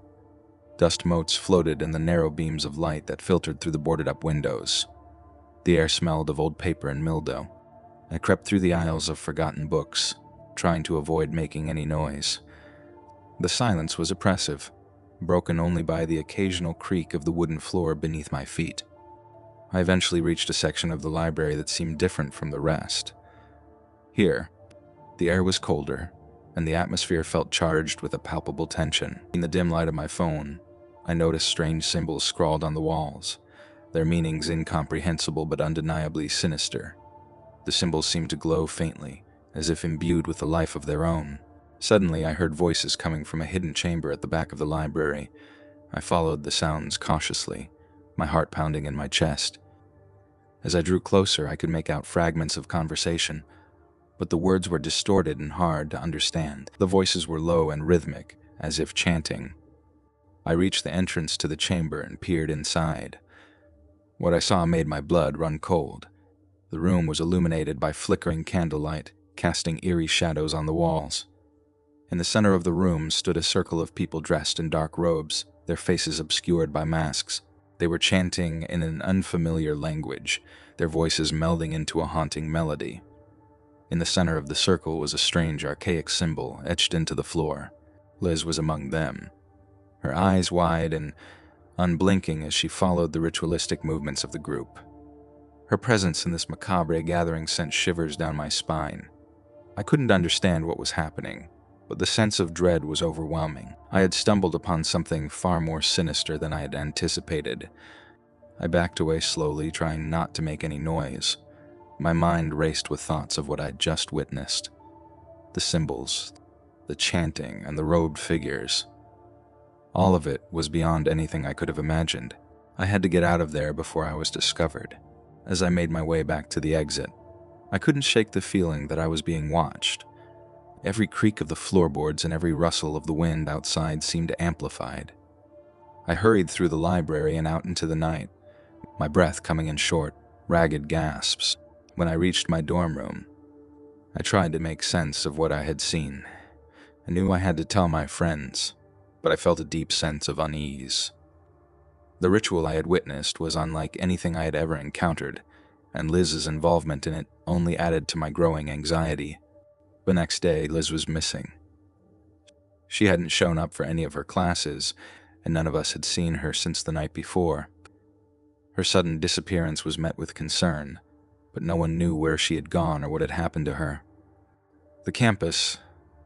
Dust motes floated in the narrow beams of light that filtered through the boarded-up windows. The air smelled of old paper and mildew. I crept through the aisles of forgotten books, trying to avoid making any noise. The silence was oppressive, broken only by the occasional creak of the wooden floor beneath my feet. I eventually reached a section of the library that seemed different from the rest. Here, the air was colder, and the atmosphere felt charged with a palpable tension. In the dim light of my phone, I noticed strange symbols scrawled on the walls, their meanings incomprehensible but undeniably sinister. The symbols seemed to glow faintly, as if imbued with a life of their own. Suddenly, I heard voices coming from a hidden chamber at the back of the library. I followed the sounds cautiously, my heart pounding in my chest. As I drew closer, I could make out fragments of conversation, but the words were distorted and hard to understand. The voices were low and rhythmic, as if chanting. I reached the entrance to the chamber and peered inside. What I saw made my blood run cold. The room was illuminated by flickering candlelight, casting eerie shadows on the walls. In the center of the room stood a circle of people dressed in dark robes, their faces obscured by masks. They were chanting in an unfamiliar language, their voices melding into a haunting melody. In the center of the circle was a strange, archaic symbol etched into the floor. Liz was among them, her eyes wide and unblinking as she followed the ritualistic movements of the group. Her presence in this macabre gathering sent shivers down my spine. I couldn't understand what was happening, but the sense of dread was overwhelming. I had stumbled upon something far more sinister than I had anticipated. I backed away slowly, trying not to make any noise. My mind raced with thoughts of what I'd just witnessed. The symbols, the chanting, and the robed figures. All of it was beyond anything I could have imagined. I had to get out of there before I was discovered. As I made my way back to the exit, I couldn't shake the feeling that I was being watched. Every creak of the floorboards and every rustle of the wind outside seemed amplified. I hurried through the library and out into the night, my breath coming in short, ragged gasps. When I reached my dorm room, I tried to make sense of what I had seen. I knew I had to tell my friends, but I felt a deep sense of unease. The ritual I had witnessed was unlike anything I had ever encountered, and Liz's involvement in it only added to my growing anxiety. The next day, Liz was missing. She hadn't shown up for any of her classes, and none of us had seen her since the night before. Her sudden disappearance was met with concern, but no one knew where she had gone or what had happened to her. The campus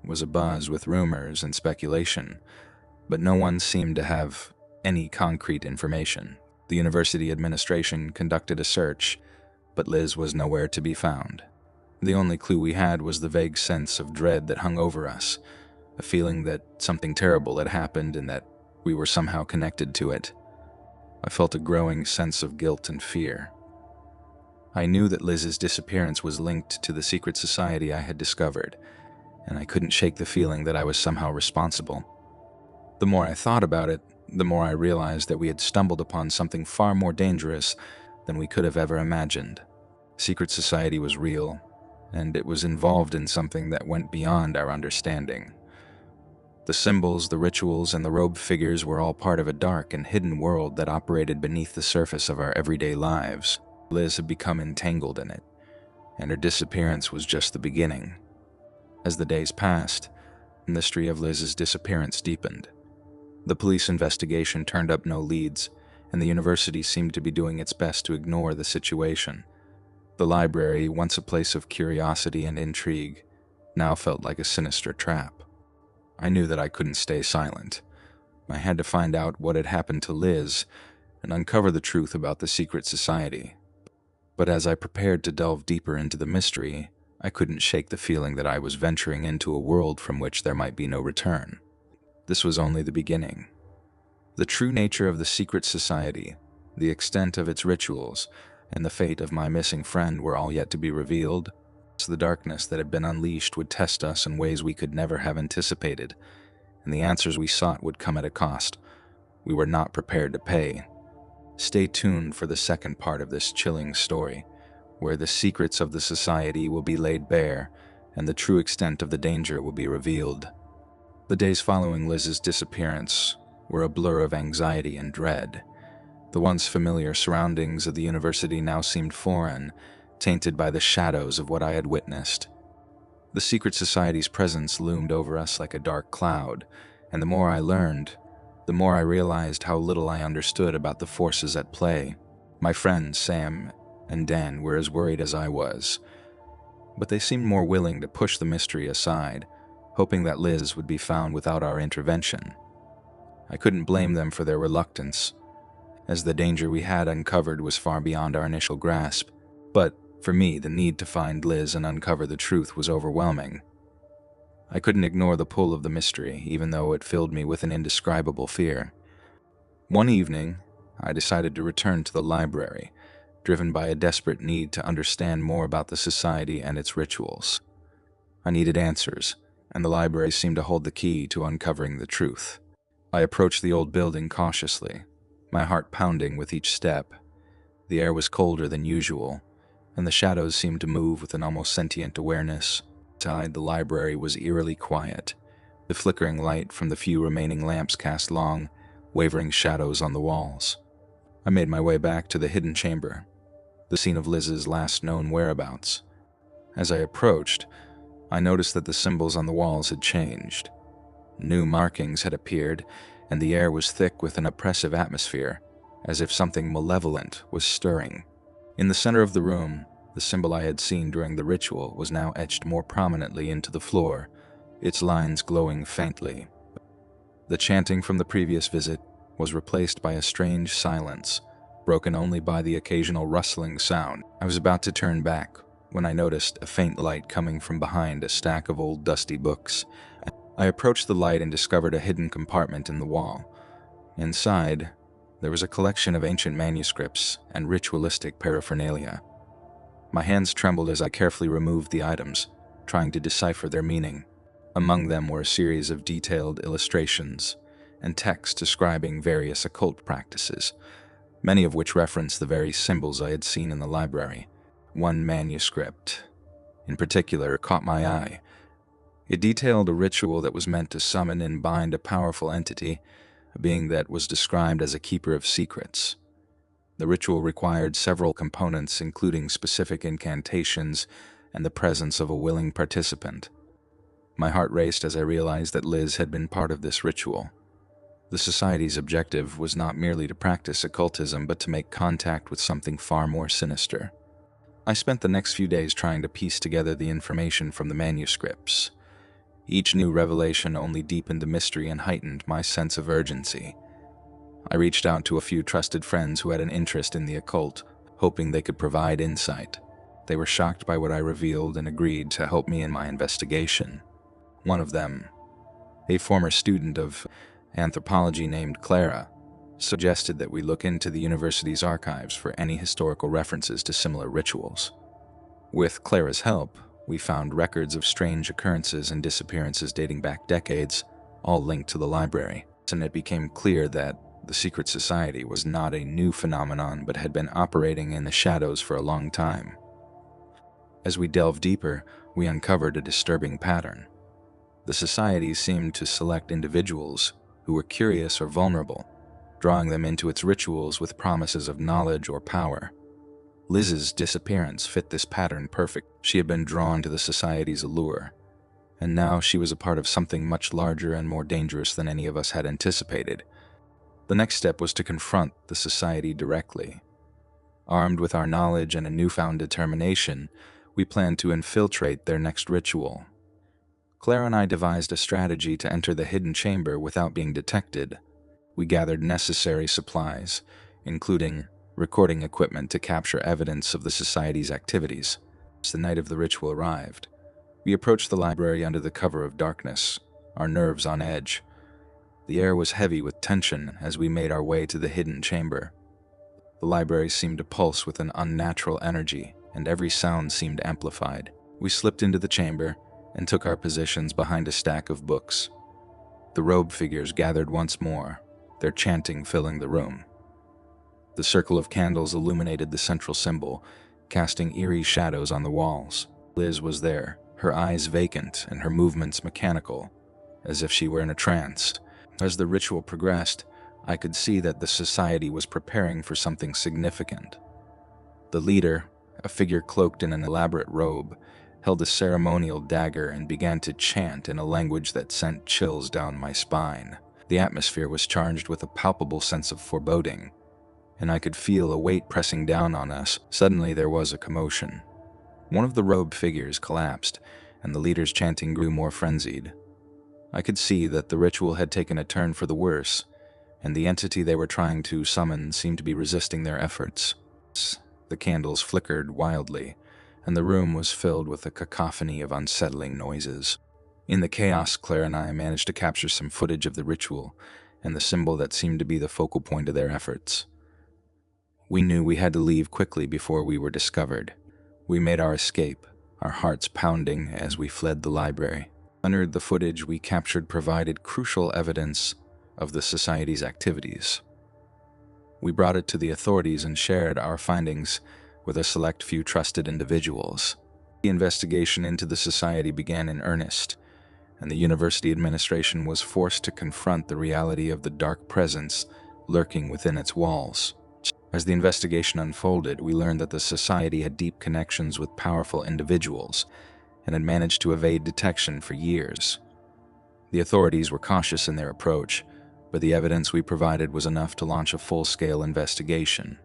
was abuzz with rumors and speculation, but no one seemed to have any concrete information. The university administration conducted a search, but Liz was nowhere to be found. The only clue we had was the vague sense of dread that hung over us, a feeling that something terrible had happened and that we were somehow connected to it. I felt a growing sense of guilt and fear. I knew that Liz's disappearance was linked to the secret society I had discovered, and I couldn't shake the feeling that I was somehow responsible. The more I thought about it, the more I realized that we had stumbled upon something far more dangerous than we could have ever imagined. Secret society was real, and it was involved in something that went beyond our understanding. The symbols, the rituals, and the robed figures were all part of a dark and hidden world that operated beneath the surface of our everyday lives. Liz had become entangled in it, and her disappearance was just the beginning. As the days passed, the mystery of Liz's disappearance deepened. The police investigation turned up no leads, and the university seemed to be doing its best to ignore the situation. The library, once a place of curiosity and intrigue, now felt like a sinister trap. I knew that I couldn't stay silent. I had to find out what had happened to Liz and uncover the truth about the secret society. But as I prepared to delve deeper into the mystery, I couldn't shake the feeling that I was venturing into a world from which there might be no return. This was only the beginning. The true nature of the secret society, the extent of its rituals, and the fate of my missing friend were all yet to be revealed. The darkness that had been unleashed would test us in ways we could never have anticipated, and the answers we sought would come at a cost we were not prepared to pay. Stay tuned for the second part of this chilling story, where the secrets of the society will be laid bare and the true extent of the danger will be revealed. The days following Liz's disappearance were a blur of anxiety and dread. The once familiar surroundings of the university now seemed foreign, tainted by the shadows of what I had witnessed. The secret society's presence loomed over us like a dark cloud, and the more I learned, the more I realized how little I understood about the forces at play. My friends, Sam and Dan, were as worried as I was, but they seemed more willing to push the mystery aside, hoping that Liz would be found without our intervention. I couldn't blame them for their reluctance, as the danger we had uncovered was far beyond our initial grasp. But for me, the need to find Liz and uncover the truth was overwhelming. I couldn't ignore the pull of the mystery, even though it filled me with an indescribable fear. One evening, I decided to return to the library, driven by a desperate need to understand more about the society and its rituals. I needed answers, and the library seemed to hold the key to uncovering the truth. I approached the old building cautiously, my heart pounding with each step. The air was colder than usual, and the shadows seemed to move with an almost sentient awareness. Inside, the library was eerily quiet. The flickering light from the few remaining lamps cast long, wavering shadows on the walls. I made my way back to the hidden chamber, the scene of Liz's last known whereabouts. As I approached, I noticed that the symbols on the walls had changed. New markings had appeared, and the air was thick with an oppressive atmosphere, as if something malevolent was stirring. In the center of the room, the symbol I had seen during the ritual was now etched more prominently into the floor, its lines glowing faintly. The chanting from the previous visit was replaced by a strange silence, broken only by the occasional rustling sound. I was about to turn back when I noticed a faint light coming from behind a stack of old dusty books. I approached the light and discovered a hidden compartment in the wall. Inside, there was a collection of ancient manuscripts and ritualistic paraphernalia. My hands trembled as I carefully removed the items, trying to decipher their meaning. Among them were a series of detailed illustrations and texts describing various occult practices, many of which referenced the very symbols I had seen in the library. One manuscript, in particular, caught my eye. It detailed a ritual that was meant to summon and bind a powerful entity, a being that was described as a keeper of secrets. The ritual required several components, including specific incantations and the presence of a willing participant. My heart raced as I realized that Liz had been part of this ritual. The Society's objective was not merely to practice occultism, but to make contact with something far more sinister. I spent the next few days trying to piece together the information from the manuscripts. Each new revelation only deepened the mystery and heightened my sense of urgency. I reached out to a few trusted friends who had an interest in the occult, hoping they could provide insight. They were shocked by what I revealed and agreed to help me in my investigation. One of them, a former student of anthropology named Clara, suggested that we look into the university's archives for any historical references to similar rituals. With Clara's help, we found records of strange occurrences and disappearances dating back decades, all linked to the library, and it became clear that the secret society was not a new phenomenon but had been operating in the shadows for a long time. As we delved deeper, we uncovered a disturbing pattern. The society seemed to select individuals who were curious or vulnerable, drawing them into its rituals with promises of knowledge or power. Liz's disappearance fit this pattern perfectly. She had been drawn to the society's allure, and now she was a part of something much larger and more dangerous than any of us had anticipated. The next step was to confront the society directly. Armed with our knowledge and a newfound determination, we planned to infiltrate their next ritual. Clara and I devised a strategy to enter the hidden chamber without being detected. We gathered necessary supplies, including recording equipment to capture evidence of the society's activities. As the night of the ritual arrived, we approached the library under the cover of darkness, our nerves on edge. The air was heavy with tension as we made our way to the hidden chamber. The library seemed to pulse with an unnatural energy, and every sound seemed amplified. We slipped into the chamber and took our positions behind a stack of books. The robed figures gathered once more, their chanting filling the room. The circle of candles illuminated the central symbol, casting eerie shadows on the walls. Liz was there, her eyes vacant and her movements mechanical, as if she were in a trance. As the ritual progressed, I could see that the society was preparing for something significant. The leader, a figure cloaked in an elaborate robe, held a ceremonial dagger and began to chant in a language that sent chills down my spine. The atmosphere was charged with a palpable sense of foreboding, and I could feel a weight pressing down on us. Suddenly there was a commotion. One of the robed figures collapsed, and the leader's chanting grew more frenzied. I could see that the ritual had taken a turn for the worse, and the entity they were trying to summon seemed to be resisting their efforts. The candles flickered wildly, and the room was filled with a cacophony of unsettling noises. In the chaos, Claire and I managed to capture some footage of the ritual and the symbol that seemed to be the focal point of their efforts. We knew we had to leave quickly before we were discovered. We made our escape, our hearts pounding as we fled the library. The footage we captured provided crucial evidence of the Society's activities. We brought it to the authorities and shared our findings with a select few trusted individuals. The investigation into the Society began in earnest, and the university administration was forced to confront the reality of the dark presence lurking within its walls. As the investigation unfolded, we learned that the Society had deep connections with powerful individuals and had managed to evade detection for years. The authorities were cautious in their approach, but the evidence we provided was enough to launch a full-scale investigation.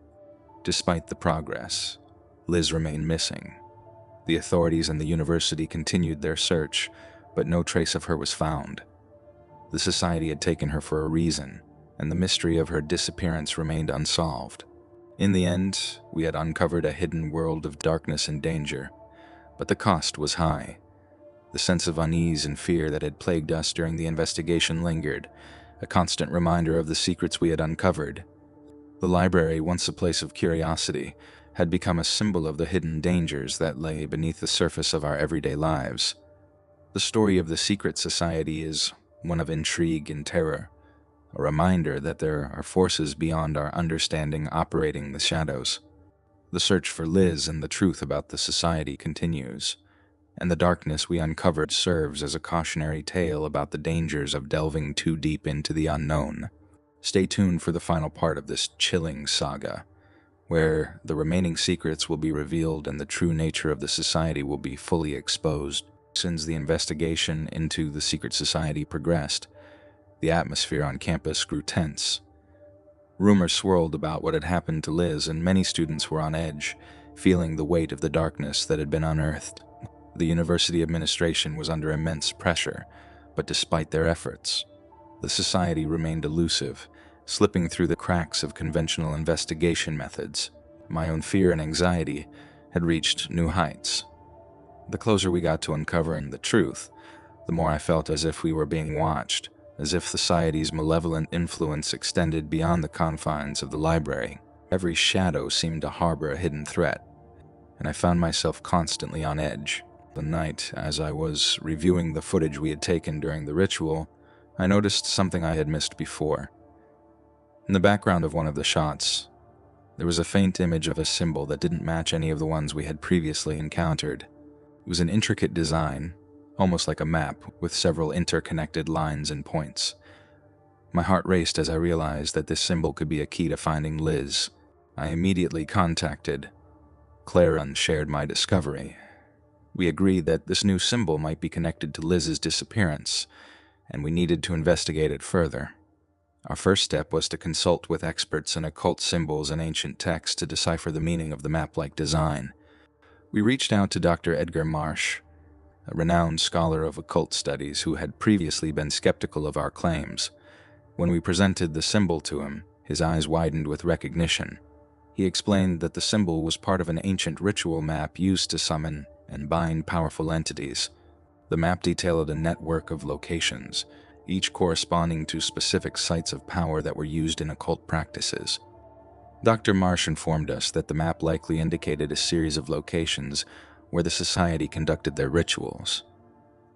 Despite the progress, Liz remained missing. The authorities and the university continued their search, but no trace of her was found. The Society had taken her for a reason, and the mystery of her disappearance remained unsolved. In the end, we had uncovered a hidden world of darkness and danger, but the cost was high. The sense of unease and fear that had plagued us during the investigation lingered, a constant reminder of the secrets we had uncovered. The library, once a place of curiosity, had become a symbol of the hidden dangers that lay beneath the surface of our everyday lives. The story of the secret society is one of intrigue and terror, a reminder that there are forces beyond our understanding operating the shadows. The search for Liz and the truth about the society continues, and the darkness we uncovered serves as a cautionary tale about the dangers of delving too deep into the unknown. Stay tuned for the final part of this chilling saga, where the remaining secrets will be revealed and the true nature of the society will be fully exposed. Since the investigation into the secret society progressed, the atmosphere on campus grew tense. Rumors swirled about what had happened to Liz, and many students were on edge, feeling the weight of the darkness that had been unearthed. The university administration was under immense pressure, but despite their efforts, the society remained elusive, slipping through the cracks of conventional investigation methods. My own fear and anxiety had reached new heights. The closer we got to uncovering the truth, the more I felt as if we were being watched, as if society's malevolent influence extended beyond the confines of the library. Every shadow seemed to harbor a hidden threat, and I found myself constantly on edge. The night, as I was reviewing the footage we had taken during the ritual, I noticed something I had missed before. In the background of one of the shots, there was a faint image of a symbol that didn't match any of the ones we had previously encountered. It was an intricate design, almost like a map, with several interconnected lines and points. My heart raced as I realized that this symbol could be a key to finding Liz. I immediately contacted Clara and shared my discovery. We agreed that this new symbol might be connected to Liz's disappearance, and we needed to investigate it further. Our first step was to consult with experts in occult symbols and ancient texts to decipher the meaning of the map-like design. We reached out to Dr. Edgar Marsh, a renowned scholar of occult studies who had previously been skeptical of our claims. When we presented the symbol to him, his eyes widened with recognition. He explained that the symbol was part of an ancient ritual map used to summon and bind powerful entities. The map detailed a network of locations, each corresponding to specific sites of power that were used in occult practices. Dr. Marsh informed us that the map likely indicated a series of locations where the society conducted their rituals.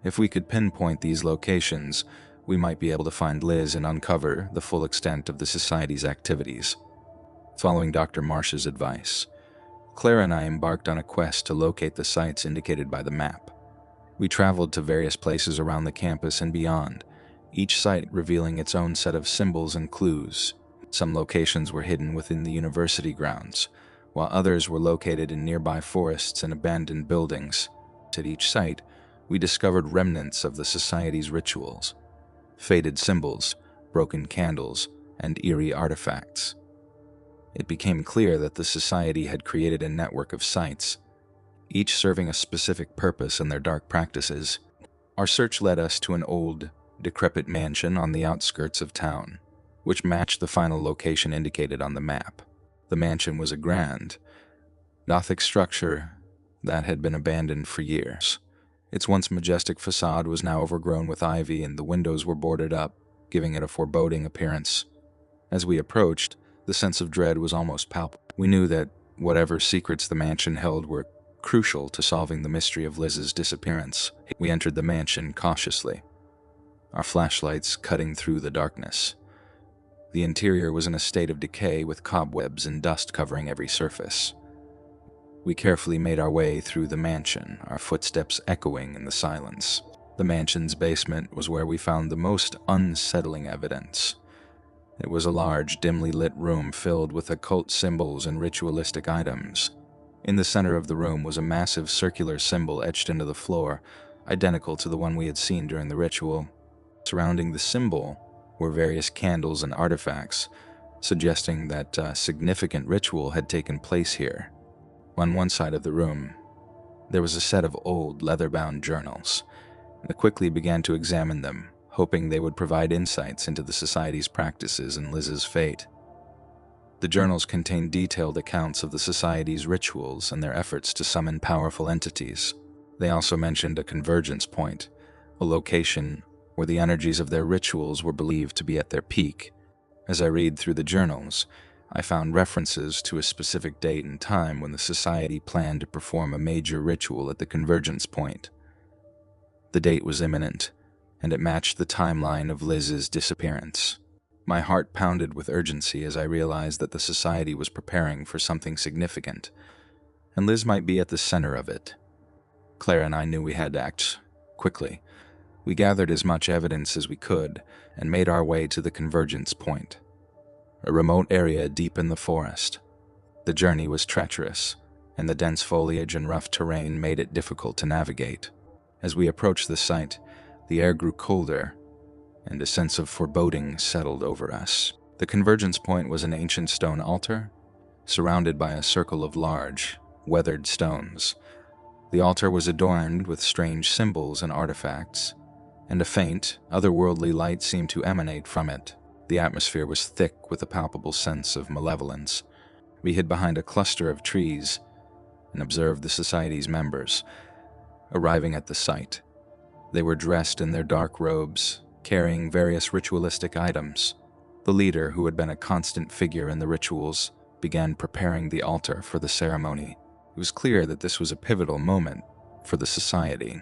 If we could pinpoint these locations, we might be able to find Liz and uncover the full extent of the society's activities. Following Dr. Marsh's advice, Clara and I embarked on a quest to locate the sites indicated by the map. We traveled to various places around the campus and beyond, each site revealing its own set of symbols and clues. Some locations were hidden within the university grounds, while others were located in nearby forests and abandoned buildings. At each site, we discovered remnants of the society's rituals, faded symbols, broken candles, and eerie artifacts. It became clear that the society had created a network of sites, each serving a specific purpose in their dark practices. Our search led us to an old, decrepit mansion on the outskirts of town, which matched the final location indicated on the map. The mansion was a grand, Gothic structure that had been abandoned for years. Its once majestic facade was now overgrown with ivy, and the windows were boarded up, giving it a foreboding appearance. As we approached, the sense of dread was almost palpable. We knew that whatever secrets the mansion held were crucial to solving the mystery of Liz's disappearance. We entered the mansion cautiously, our flashlights cutting through the darkness. The interior was in a state of decay, with cobwebs and dust covering every surface. We carefully made our way through the mansion, our footsteps echoing in the silence. The mansion's basement was where we found the most unsettling evidence. It was a large, dimly lit room filled with occult symbols and ritualistic items. In the center of the room was a massive circular symbol etched into the floor, identical to the one we had seen during the ritual. Surrounding the symbol were various candles and artifacts, suggesting that a significant ritual had taken place here. On one side of the room, there was a set of old, leather-bound journals. I quickly began to examine them, hoping they would provide insights into the society's practices and Liz's fate. The journals contained detailed accounts of the society's rituals and their efforts to summon powerful entities. They also mentioned a convergence point, a location where the energies of their rituals were believed to be at their peak. As I read through the journals, I found references to a specific date and time when the society planned to perform a major ritual at the convergence point. The date was imminent, and it matched the timeline of Liz's disappearance. My heart pounded with urgency as I realized that the society was preparing for something significant, and Liz might be at the center of it. Clara and I knew we had to act quickly. We gathered as much evidence as we could and made our way to the convergence point. a remote area deep in the forest. The journey was treacherous, and the dense foliage and rough terrain made it difficult to navigate. As we approached the site, the air grew colder, and a sense of foreboding settled over us. The convergence point was an ancient stone altar, surrounded by a circle of large, weathered stones. The altar was adorned with strange symbols and artifacts, and a faint, otherworldly light seemed to emanate from it. The atmosphere was thick with a palpable sense of malevolence. We hid behind a cluster of trees and observed the society's members. Arriving at the site, they were dressed in their dark robes, carrying various ritualistic items. The leader, who had been a constant figure in the rituals, began preparing the altar for the ceremony. It was clear that this was a pivotal moment for the society.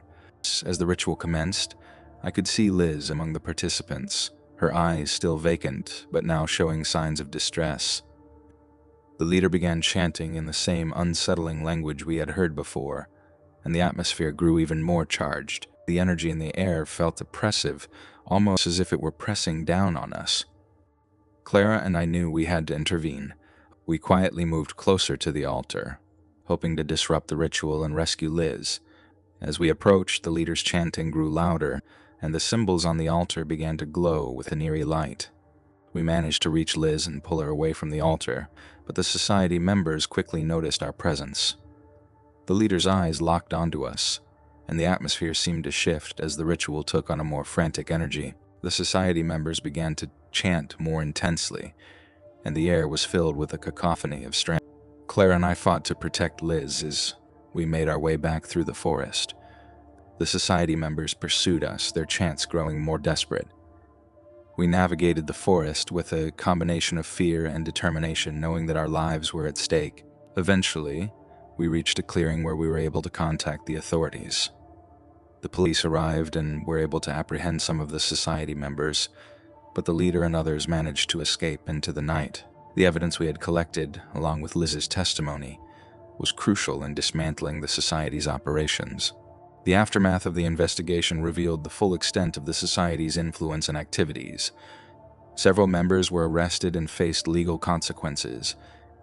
As the ritual commenced, I could see Liz among the participants, her eyes still vacant, but now showing signs of distress. The leader began chanting in the same unsettling language we had heard before, and the atmosphere grew even more charged. The energy in the air felt oppressive, almost as if it were pressing down on us. Clara and I knew we had to intervene. We quietly moved closer to the altar, hoping to disrupt the ritual and rescue Liz. As we approached, the leader's chanting grew louder, and the symbols on the altar began to glow with an eerie light. We managed to reach Liz and pull her away from the altar, but the society members quickly noticed our presence. The leader's eyes locked onto us, and the atmosphere seemed to shift as the ritual took on a more frantic energy. The society members began to chant more intensely, and the air was filled with a cacophony of strange. Clara and I fought to protect Liz as we made our way back through the forest. The society members pursued us, their chants growing more desperate. We navigated the forest with a combination of fear and determination, knowing that our lives were at stake. Eventually, we reached a clearing where we were able to contact the authorities. The police arrived and were able to apprehend some of the society members, but the leader and others managed to escape into the night. The evidence we had collected, along with Liz's testimony, was crucial in dismantling the society's operations. The aftermath of the investigation revealed the full extent of the society's influence and activities. Several members were arrested and faced legal consequences,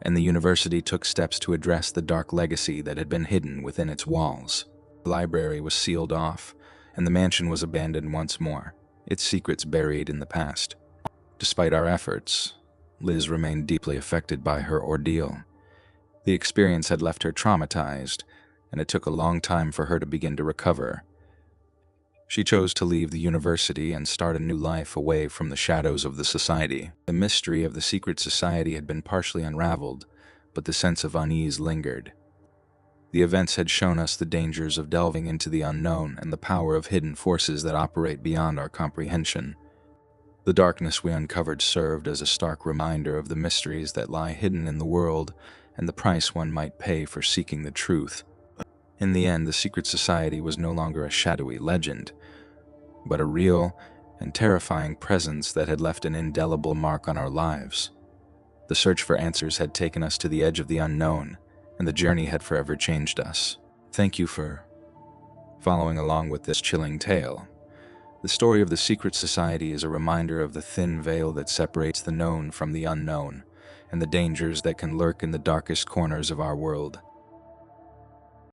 and the university took steps to address the dark legacy that had been hidden within its walls. The library was sealed off, and the mansion was abandoned once more, its secrets buried in the past. Despite our efforts, Liz remained deeply affected by her ordeal. The experience had left her traumatized, and it took a long time for her to begin to recover. She chose to leave the university and start a new life away from the shadows of the society. The mystery of the secret society had been partially unraveled, but the sense of unease lingered. The events had shown us the dangers of delving into the unknown and the power of hidden forces that operate beyond our comprehension. The darkness we uncovered served as a stark reminder of the mysteries that lie hidden in the world and the price one might pay for seeking the truth. In the end, the secret society was no longer a shadowy legend, but a real and terrifying presence that had left an indelible mark on our lives. The search for answers had taken us to the edge of the unknown, and the journey had forever changed us. Thank you for following along with this chilling tale. The story of the secret society is a reminder of the thin veil that separates the known from the unknown, and the dangers that can lurk in the darkest corners of our world.